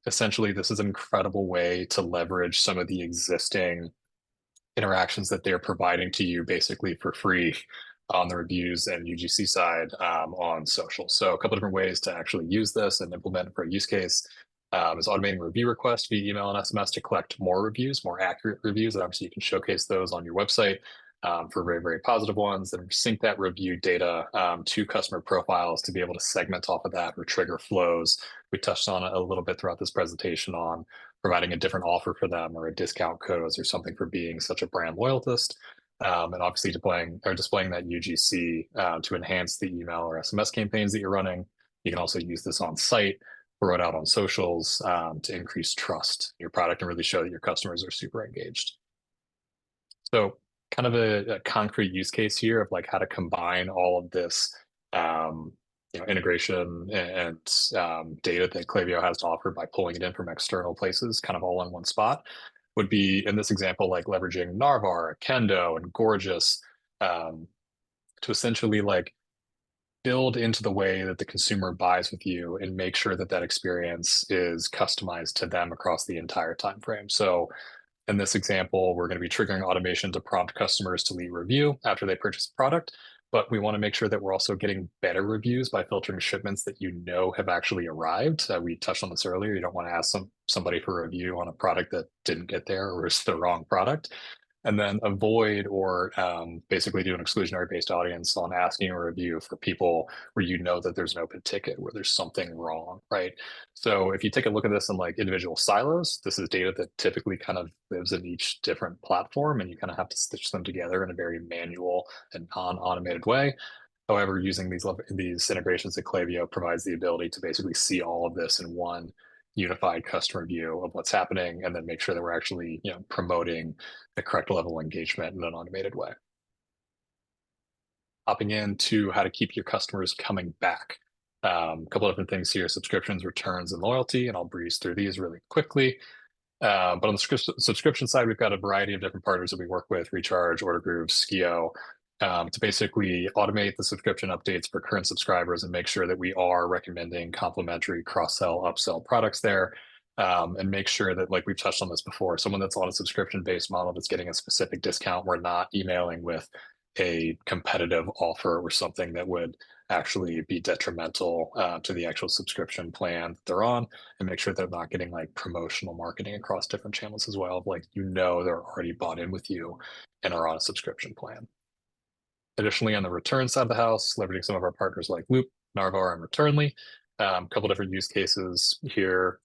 Speaker 2: essentially, this is an incredible way to leverage some of the existing interactions that they're providing to you basically for free on the reviews and UGC side on social. So a couple different ways to actually use this and implement it for a use case is automating review requests via email and SMS to collect more reviews, more accurate reviews. And obviously you can showcase those on your website for very, very positive ones, and sync that review data to customer profiles to be able to segment off of that or trigger flows. We touched on it a little bit throughout this presentation on providing a different offer for them or a discount codes or something for being such a brand loyalist. And obviously displaying that UGC to enhance the email or SMS campaigns that you're running. You can also use this on site, throw it out on socials to increase trust in your product and really show that your customers are super engaged. So kind of a concrete use case here of like how to combine all of this integration and data that Klaviyo has to offer by pulling it in from external places, kind of all in one spot. Would be in this example, like leveraging Narvar, Kendo, and Gorgias to essentially like build into the way that the consumer buys with you and make sure that that experience is customized to them across the entire time frame. So in this example, we're going to be triggering automation to prompt customers to leave review after they purchase a product. But we want to make sure that we're also getting better reviews by filtering shipments that have actually arrived. We touched on this earlier. You don't want to ask somebody for a review on a product that didn't get there or is the wrong product. And then avoid or basically do an exclusionary based audience on asking a review for people where that there's an open ticket, where there's something wrong, right? So if you take a look at this in like individual silos, this is data that typically kind of lives in each different platform and you kind of have to stitch them together in a very manual and non-automated way. However, using these integrations at Klaviyo provides the ability to basically see all of this in one unified customer view of what's happening and then make sure that we're actually promoting the correct level of engagement in an automated way. Hopping into how to keep your customers coming back. A couple of different things here: subscriptions, returns, and loyalty, and I'll breeze through these really quickly. But on the subscription side, we've got a variety of different partners that we work with: Recharge, Order Grooves, Skio, to basically automate the subscription updates for current subscribers and make sure that we are recommending complementary cross-sell, upsell products there. and make sure that, like we've touched on this before, someone that's on a subscription-based model that's getting a specific discount, we're not emailing with a competitive offer or something that would actually be detrimental to the actual subscription plan that they're on, and make sure they're not getting like promotional marketing across different channels as well. Like, they're already bought in with you and are on a subscription plan. Additionally, on the return side of the house, leveraging some of our partners like Loop, Narvar, and Returnly, a couple different use cases here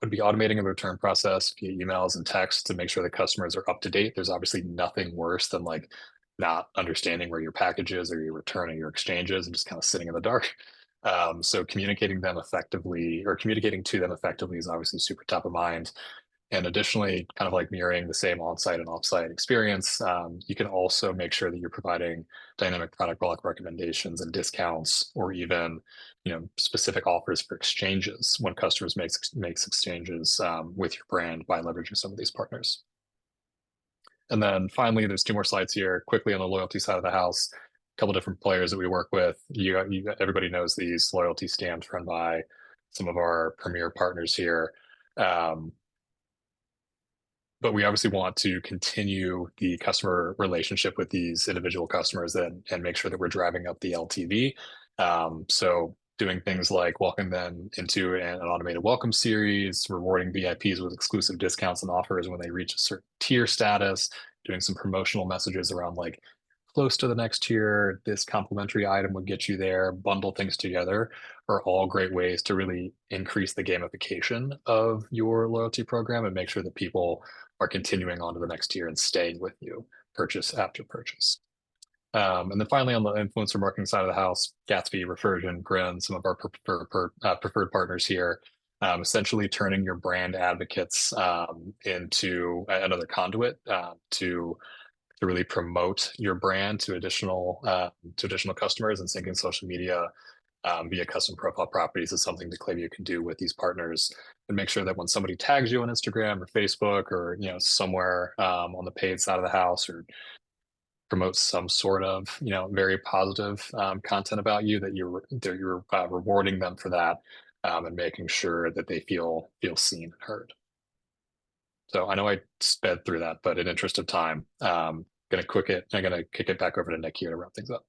Speaker 2: would be automating a return process via emails and text to make sure the customers are up to date. There's obviously nothing worse than like not understanding where your package is or your return or your exchange is and just kind of sitting in the dark. So communicating to them effectively is obviously super top of mind. And additionally, kind of like mirroring the same on-site and off-site experience, you can also make sure that you're providing dynamic product block recommendations and discounts, or even, specific offers for exchanges when customers makes exchanges with your brand by leveraging some of these partners. And then finally, there's 2 more slides here. Quickly on the loyalty side of the house, a couple different players that we work with. Everybody knows these loyalty stamps run by some of our premier partners here. But we obviously want to continue the customer relationship with these individual customers and make sure that we're driving up the LTV. So doing things like walking them into an automated welcome series, rewarding VIPs with exclusive discounts and offers when they reach a certain tier status, doing some promotional messages around like close to the next tier, this complimentary item would get you there, bundle things together, are all great ways to really increase the gamification of your loyalty program and make sure that people are continuing on to the next tier and staying with you purchase after purchase. And then finally, on the influencer marketing side of the house, Gatsby, Refersion, Grin, some of our preferred partners here, essentially turning your brand advocates into another conduit to really promote your brand to additional customers, and syncing social media via custom profile properties is something that Klaviyo can do with these partners, and make sure that when somebody tags you on Instagram or Facebook or somewhere on the paid side of the house, or promotes some sort of very positive content about you, that you're rewarding them for that, and making sure that they feel seen and heard. So I know I sped through that, but in interest of time, I'm gonna kick it back over to Nick here to wrap things up.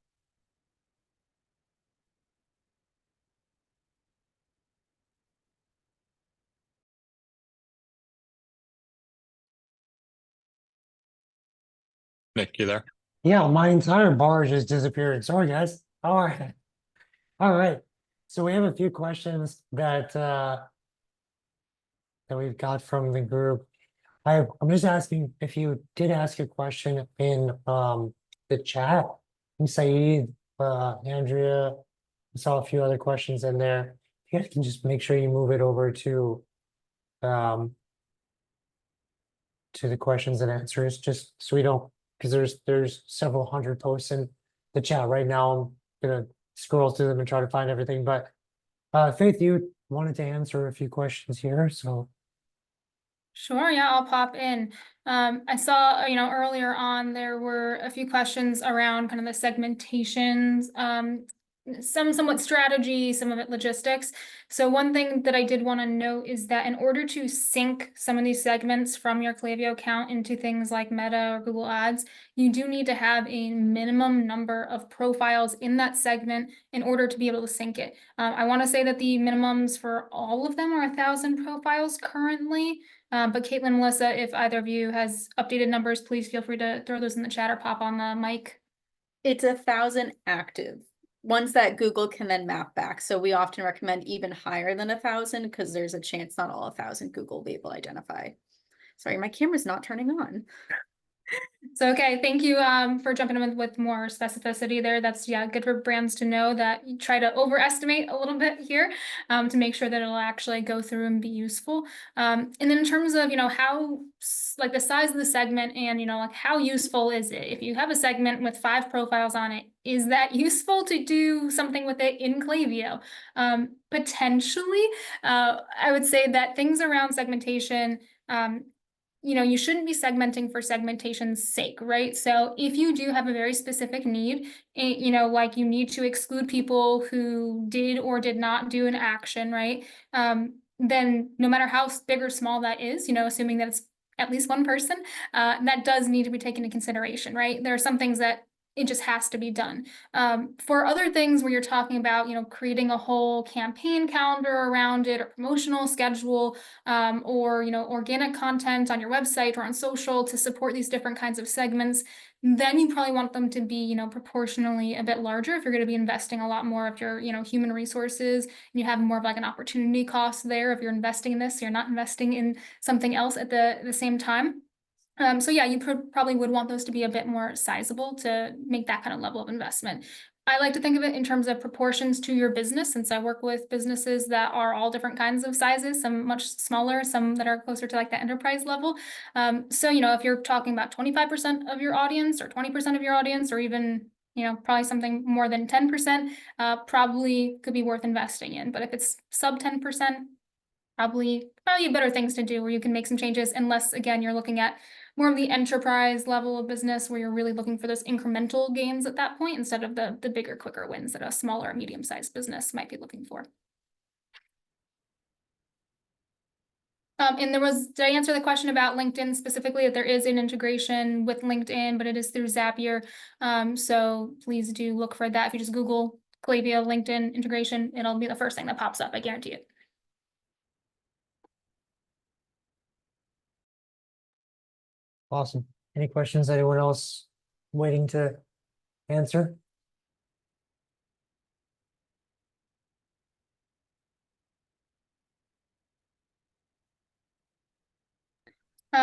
Speaker 2: Nick, you there?
Speaker 1: Yeah, my entire bar just disappeared. Sorry, guys. All right. All right. So we have a few questions that we've got from the group. I'm just asking if you did ask a question in the chat. Saeed, Andrea, I saw a few other questions in there. You guys can just make sure you move it over to the questions and answers, just so we don't, because there's several hundred posts in the chat right now. I'm gonna scroll through them and try to find everything, but Faith, you wanted to answer a few questions here, so.
Speaker 4: Sure, yeah, I'll pop in. I saw, earlier on there were a few questions around kind of the segmentations, somewhat strategy, some of it logistics. So one thing that I did want to note is that in order to sync some of these segments from your Klaviyo account into things like Meta or Google Ads, you do need to have a minimum number of profiles in that segment in order to be able to sync it. I want to say that the minimums for all of them are 1,000 profiles currently. But Caitlin, Melissa, if either of you has updated numbers, please feel free to throw those in the chat or pop on the mic.
Speaker 5: It's 1,000 active ones that Google can then map back. So we often recommend even higher than 1,000, because there's a chance not all 1,000 Google will be able to identify. Sorry, my camera's not turning on.
Speaker 4: So, okay, thank you for jumping in with more specificity there. That's, yeah, good for brands to know that you try to overestimate a little bit here to make sure that it'll actually go through and be useful. And then in terms of, how, like the size of the segment and, like how useful is it? If you have a segment with 5 profiles on it, is that useful to do something with it in Klaviyo? Potentially, I would say that things around segmentation, you shouldn't be segmenting for segmentation's sake, right? So if you do have a very specific need, like you need to exclude people who did or did not do an action, right? then no matter how big or small that is, assuming that it's at least one person, that does need to be taken into consideration, right? There are some things that it just has to be done. For other things where you're talking about, creating a whole campaign calendar around it or promotional schedule, or, organic content on your website or on social to support these different kinds of segments, then you probably want them to be, proportionally a bit larger if you're going to be investing a lot more of your, human resources, and you have more of like an opportunity cost there if you're investing in this, you're not investing in something else at the same time. So yeah, you probably would want those to be a bit more sizable to make that kind of level of investment. I like to think of it in terms of proportions to your business, since I work with businesses that are all different kinds of sizes, some much smaller, some that are closer to like the enterprise level. So, if you're talking about 25% of your audience or 20% of your audience, or even, probably something more than 10%, probably could be worth investing in. But if it's sub 10%, probably better things to do where you can make some changes, unless again you're looking at more of the enterprise level of business where you're really looking for those incremental gains at that point instead of the bigger, quicker wins that a smaller, medium-sized business might be looking for. And did I answer the question about LinkedIn specifically? That there is an integration with LinkedIn, but it is through Zapier. So please do look for that. If you just Google Klaviyo LinkedIn integration, it'll be the first thing that pops up. I guarantee it.
Speaker 1: Awesome. Any questions? Anyone else waiting to answer?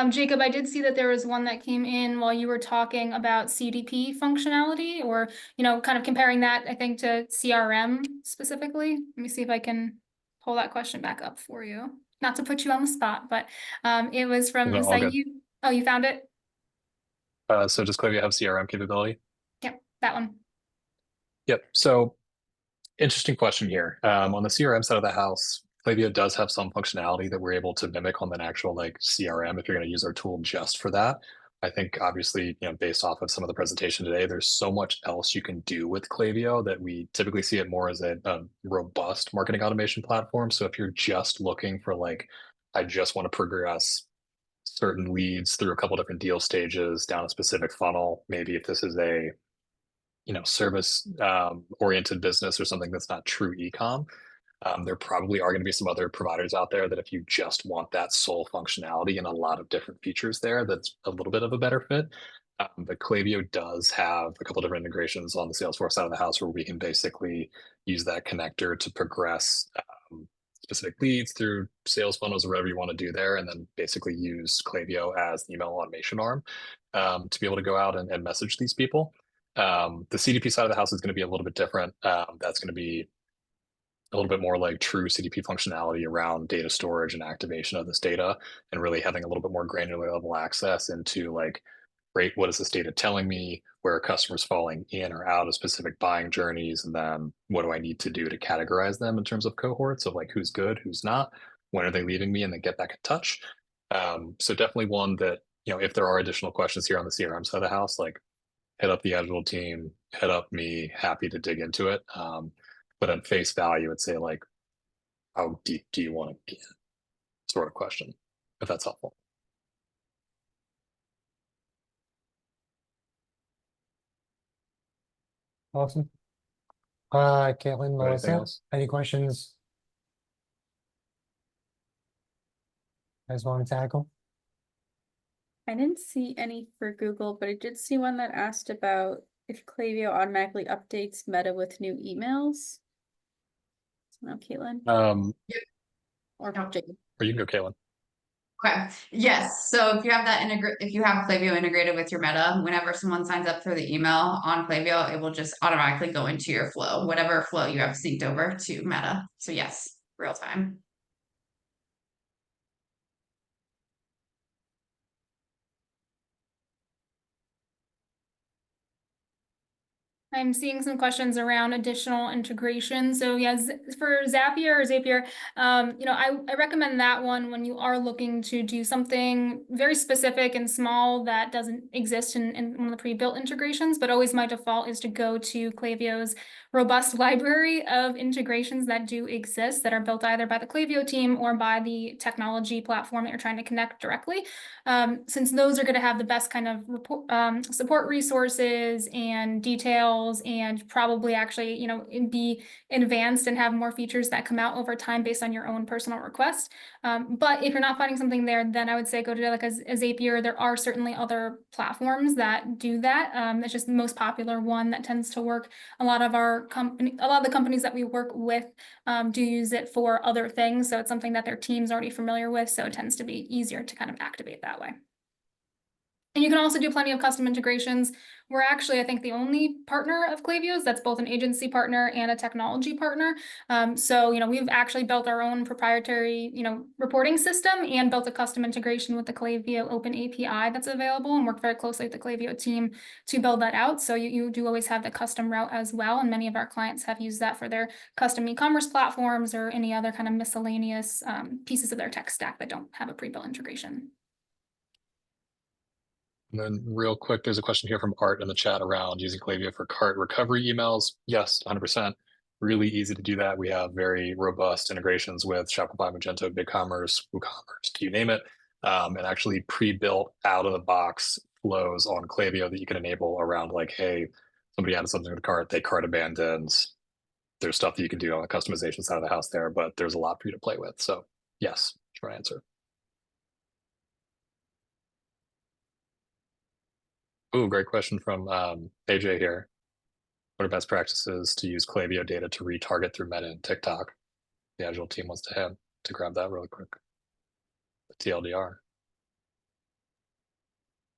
Speaker 4: Jacob, I did see that there was one that came in while you were talking about CDP functionality, or, kind of comparing that, I think, to CRM specifically. Let me see if I can pull that question back up for you. Not to put you on the spot, but it was from
Speaker 2: No, all good.
Speaker 4: Saeed. Oh, you found it?
Speaker 2: So does Klaviyo have CRM capability?
Speaker 4: Yep, that one.
Speaker 2: Yep. So interesting question here. On the CRM side of the house, Klaviyo does have some functionality that we're able to mimic on an actual like CRM if you're going to use our tool just for that. I think obviously, based off of some of the presentation today, there's so much else you can do with Klaviyo that we typically see it more as a robust marketing automation platform. So if you're just looking for like, I just want to progress certain leads through a couple different deal stages down a specific funnel, maybe if this is a service oriented business or something that's not true ecom, there probably are going to be some other providers out there that if you just want that sole functionality and a lot of different features there, that's a little bit of a better fit. But Klaviyo does have a couple different integrations on the Salesforce side of the house where we can basically use that connector to progress specific leads through sales funnels or whatever you want to do there, and then basically use Klaviyo as the email automation arm to be able to go out and message these people. The CDP side of the house is going to be a little bit different. That's going to be a little bit more like true CDP functionality around data storage and activation of this data, and really having a little bit more granular level access into like, great, what is this data telling me? Where are customers falling in or out of specific buying journeys? And then what do I need to do to categorize them in terms of cohorts of like who's good, who's not, when are they leaving me, and then get back in touch. So definitely one that, if there are additional questions here on the CRM side of the house, like hit up the Agile team, hit up me, happy to dig into it. But at face value, I'd say like, how deep do you want to get? Sort of question, if that's helpful.
Speaker 1: Awesome. Caitlin,
Speaker 2: Anything
Speaker 1: Melissa,
Speaker 2: else?
Speaker 1: any questions? You guys want to tackle?
Speaker 5: I didn't see any for Google, but I did see one that asked about if Klaviyo automatically updates Meta with new emails. No, Caitlin or
Speaker 3: No.
Speaker 5: Jacob.
Speaker 2: Or you can go, Caitlin.
Speaker 3: Okay, yes, so if you have if you have Klaviyo integrated with your Meta, whenever someone signs up for the email on Klaviyo, it will just automatically go into your flow, whatever flow you have synced over to Meta. So yes, real time.
Speaker 4: I'm seeing some questions around additional integration. So yes, for Zapier or Zapier, I recommend that one when you are looking to do something very specific and small that doesn't exist in one of the pre-built integrations, but always my default is to go to Klaviyo's robust library of integrations that do exist that are built either by the Klaviyo team or by the technology platform that you're trying to connect directly. Since those are going to have the best kind of support resources and details and probably actually, be advanced and have more features that come out over time based on your own personal request. But if you're not finding something there, then I would say go to like a Zapier. There are certainly other platforms that do that. It's just the most popular one that tends to work. A lot of the companies that we work with do use it for other things. So it's something that their team's already familiar with. So it tends to be easier to kind of activate that way. And you can also do plenty of custom integrations. We're actually, I think, the only partner of Klaviyo's that's both an agency partner and a technology partner. So, we've actually built our own proprietary, reporting system and built a custom integration with the Klaviyo Open API that's available and worked very closely with the Klaviyo team to build that out. So you do always have the custom route as well. And many of our clients have used that for their custom e-commerce platforms or any other kind of miscellaneous pieces of their tech stack that don't have a pre-built integration.
Speaker 2: And then real quick, there's a question here from Art in the chat around using Klaviyo for cart recovery emails. Yes, 100%. Really easy to do that. We have very robust integrations with Shopify, Magento, BigCommerce, WooCommerce, you name it, and actually pre-built out of the box flows on Klaviyo that you can enable around like, hey, somebody added something to the cart, they cart abandons. There's stuff that you can do on the customization side of the house there, but there's a lot for you to play with. So yes, short answer. Oh, great question from AJ here. What are best practices to use Klaviyo data to retarget through Meta and TikTok? The Agile team wants to grab that really quick. The TLDR.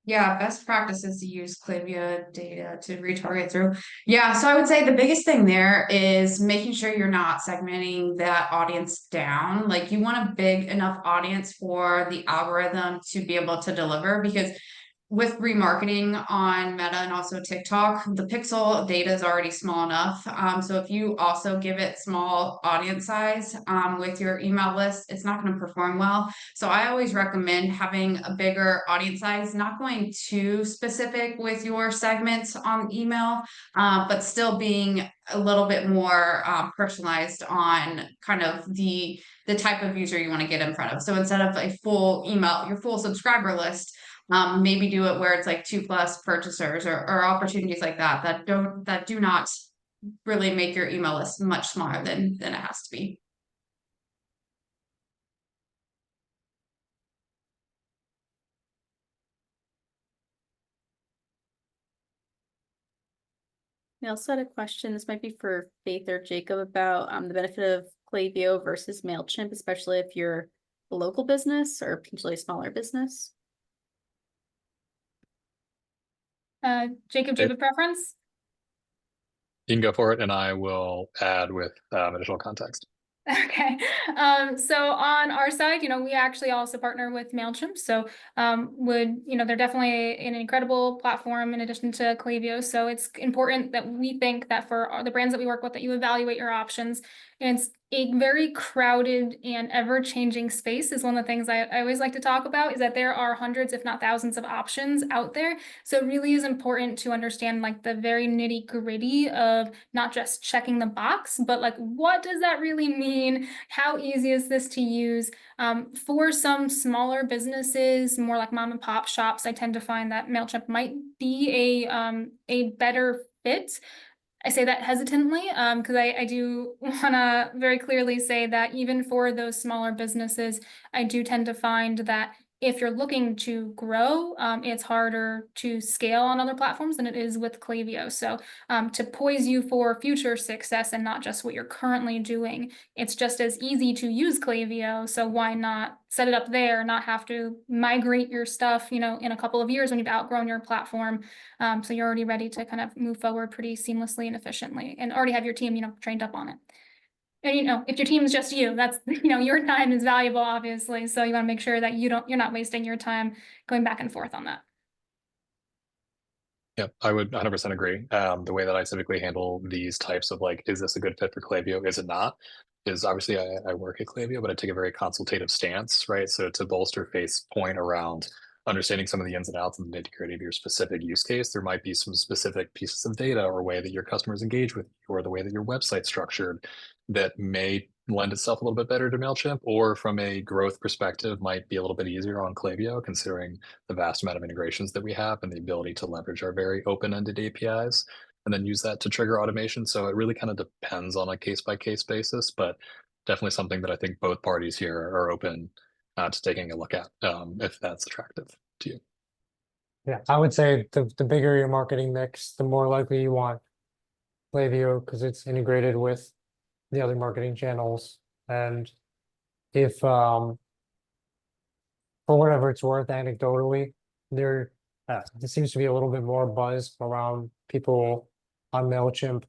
Speaker 3: Yeah, best practices to use Klaviyo data to retarget through. Yeah, so I would say the biggest thing there is making sure you're not segmenting that audience down. Like you want a big enough audience for the algorithm to be able to deliver, because with remarketing on Meta and also TikTok, the pixel data is already small enough. So if you also give it small audience size with your email list, it's not going to perform well. So I always recommend having a bigger audience size, not going too specific with your segments on email, but still being a little bit more personalized on kind of the type of user you want to get in front of. So instead of a full email, your full subscriber list, maybe do it where it's like 2+ purchasers or opportunities like that do not really make your email list much smaller than it has to be.
Speaker 5: I also had a question, this might be for Faith or Jacob, about the benefit of Klaviyo versus MailChimp, especially if you're a local business or potentially a smaller business.
Speaker 4: Jacob, do you have a preference?
Speaker 2: You can go for it, and I will add with additional context.
Speaker 4: Okay. So on our side, we actually also partner with MailChimp. So they're definitely an incredible platform in addition to Klaviyo. So it's important that we think that for the brands that we work with, that you evaluate your options. And it's a very crowded and ever-changing space is one of the things I always like to talk about, is that there are hundreds, if not thousands, of options out there. So it really is important to understand like the very nitty-gritty of not just checking the box, but like, what does that really mean? How easy is this to use? For some smaller businesses, more like mom and pop shops, I tend to find that MailChimp might be a better fit. I say that hesitantly because I do want to very clearly say that even for those smaller businesses, I do tend to find that if you're looking to grow, it's harder to scale on other platforms than it is with Klaviyo. So to poise you for future success and not just what you're currently doing, it's just as easy to use Klaviyo. So why not set it up there, not have to migrate your stuff, in a couple of years when you've outgrown your platform. So you're already ready to kind of move forward pretty seamlessly and efficiently and already have your team, trained up on it. And if your team is just you, that's your time is valuable, obviously. So you want to make sure that you're not wasting your time going back and forth on that.
Speaker 2: Yeah, I would 100% agree. The way that I typically handle these types of like, is this a good fit for Klaviyo? Is it not? Is obviously I work at Klaviyo, but I take a very consultative stance, right? So to bolster Faith's point around understanding some of the ins and outs and the nitty-gritty of your specific use case, there might be some specific pieces of data or way that your customers engage with you or the way that your website's structured that may lend itself a little bit better to MailChimp, or from a growth perspective, might be a little bit easier on Klaviyo, considering the vast amount of integrations that we have and the ability to leverage our very open-ended APIs and then use that to trigger automation. So it really kind of depends on a case-by-case basis, but definitely something that I think both parties here are open to taking a look at if that's attractive to you.
Speaker 1: Yeah, I would say the bigger your marketing mix, the more likely you want Klaviyo because it's integrated with the other marketing channels. And if for whatever it's worth, anecdotally, there seems to be a little bit more buzz around people on MailChimp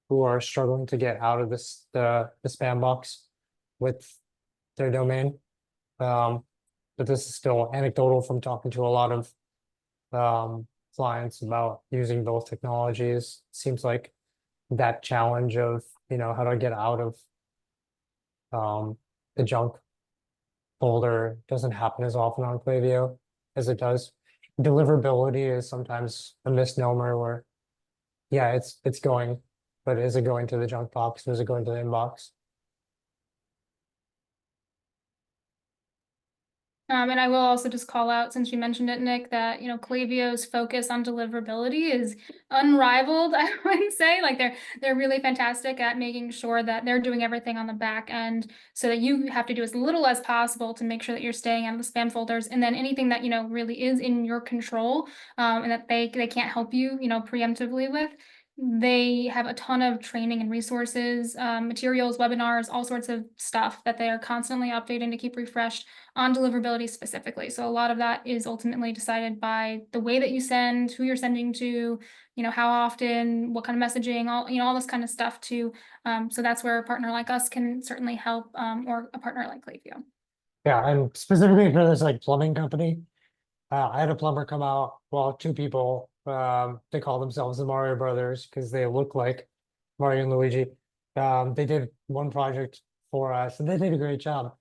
Speaker 1: who are struggling to get out of the spam box with their domain. But this is still anecdotal from talking to a lot of clients about using both technologies. Seems like that challenge of, how do I get out of the junk folder doesn't happen as often on Klaviyo as it does. Deliverability is sometimes a misnomer where, yeah, it's going, but is it going to the junk box or is it going to the inbox?
Speaker 4: And I will also just call out, since you mentioned it, Nick, that, Klaviyo's focus on deliverability is unrivaled, I would say. Like they're really fantastic at making sure that they're doing everything on the back end so that you have to do as little as possible to make sure that you're staying out of the spam folders. And then anything that, really is in your control, and that they can't help you, preemptively with. They have a ton of training and resources, materials, webinars, all sorts of stuff that they are constantly updating to keep refreshed on deliverability specifically. So a lot of that is ultimately decided by the way that you send, who you're sending to, how often, what kind of messaging, all this kind of stuff too. So that's where a partner like us can certainly help, or a partner like Klaviyo.
Speaker 1: Yeah, and specifically for this like plumbing company, I had a plumber come out, well, two people, they call themselves the Mario Brothers because they look like Mario and Luigi. They did one project for us and they did a great job.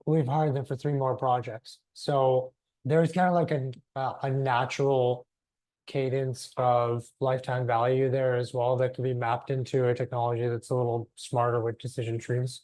Speaker 1: We've hired them for 3 more projects. So there's kind of like a natural cadence of lifetime value there as well that can be mapped into a technology that's a little smarter with decision trees.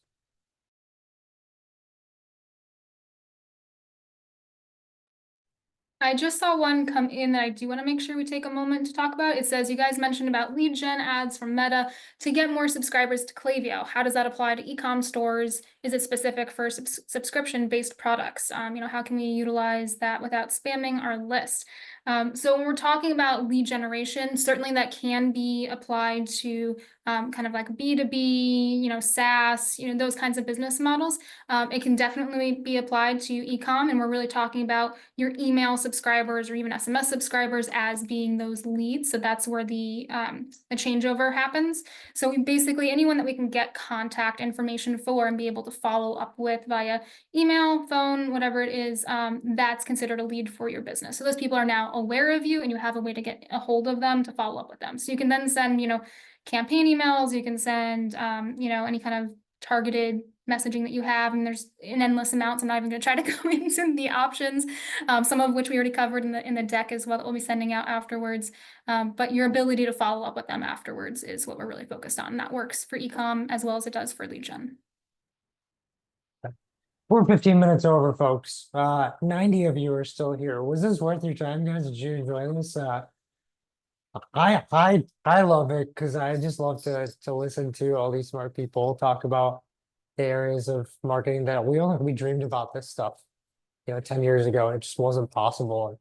Speaker 4: I just saw one come in that I do want to make sure we take a moment to talk about. It says, you guys mentioned about lead gen ads from Meta to get more subscribers to Klaviyo. How does that apply to e-com stores? Is it specific for subscription-based products? How can we utilize that without spamming our list? So when we're talking about lead generation, certainly that can be applied to kind of like B2B, SaaS, those kinds of business models. It can definitely be applied to e-com, and we're really talking about your email subscribers or even SMS subscribers as being those leads. So that's where the changeover happens. So basically anyone that we can get contact information for and be able to follow up with via email, phone, whatever it is, that's considered a lead for your business. So those people are now aware of you and you have a way to get a hold of them to follow up with them. So you can then send, campaign emails, you can send, any kind of targeted messaging that you have, and there's an endless amount. So I'm not even going to try to go into the options, some of which we already covered in the deck as well that we'll be sending out afterwards. But your ability to follow up with them afterwards is what we're really focused on. And that works for e-com as well as it does for lead gen.
Speaker 1: We're 15 minutes over, folks. 90 of you are still here. Was this worth your time, guys? Did you enjoy this? I love it because I just love to listen to all these smart people talk about the areas of marketing that we dreamed about this stuff, 10 years ago. It just wasn't possible.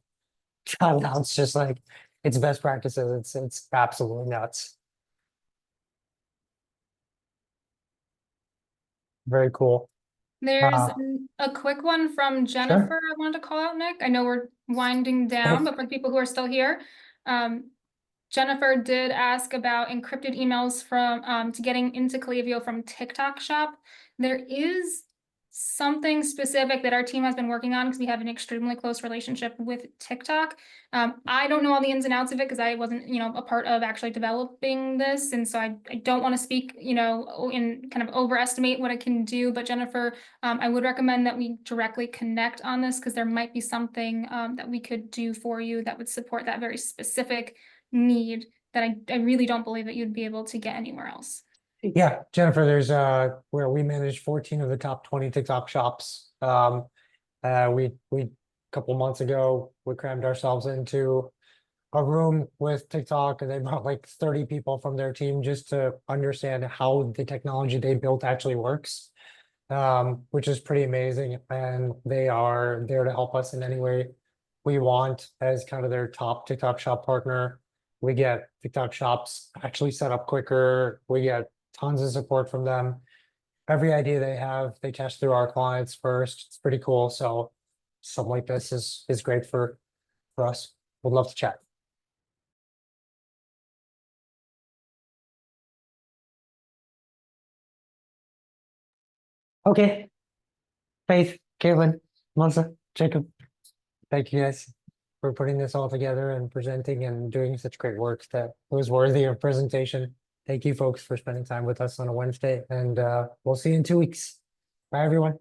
Speaker 1: And now it's just like it's best practices. It's absolutely nuts. Very cool.
Speaker 4: There's
Speaker 1: Uh,
Speaker 4: a quick one from Jennifer I wanted to call out, Nick. I know we're winding down, but for people who are still here, Jennifer did ask about encrypted emails from to getting into Klaviyo from TikTok Shop. There is something specific that our team has been working on because we have an extremely close relationship with TikTok. I don't know all the ins and outs of it because I wasn't, a part of actually developing this. And so I don't want to speak, and kind of overestimate what it can do. But Jennifer, I would recommend that we directly connect on this because there might be something that we could do for you that would support that very specific need that I really don't believe that you'd be able to get anywhere else.
Speaker 1: Yeah, Jennifer, there's where we manage 14 of the top 20 TikTok shops. We couple months ago, we crammed ourselves into a room with TikTok and they brought like 30 people from their team just to understand how the technology they built actually works. Which is pretty amazing. And they are there to help us in any way we want as kind of their top TikTok shop partner. We get TikTok shops actually set up quicker. We get tons of support from them. Every idea they have, they test through our clients first. It's pretty cool. So something like this is great for us. Would love to chat. Okay. Faith, Caitlin, Melissa, Jacob, thank you guys for putting this all together and presenting and doing such great work that was worthy of presentation. Thank you folks for spending time with us on a Wednesday and we'll see you in 2 weeks. Bye everyone.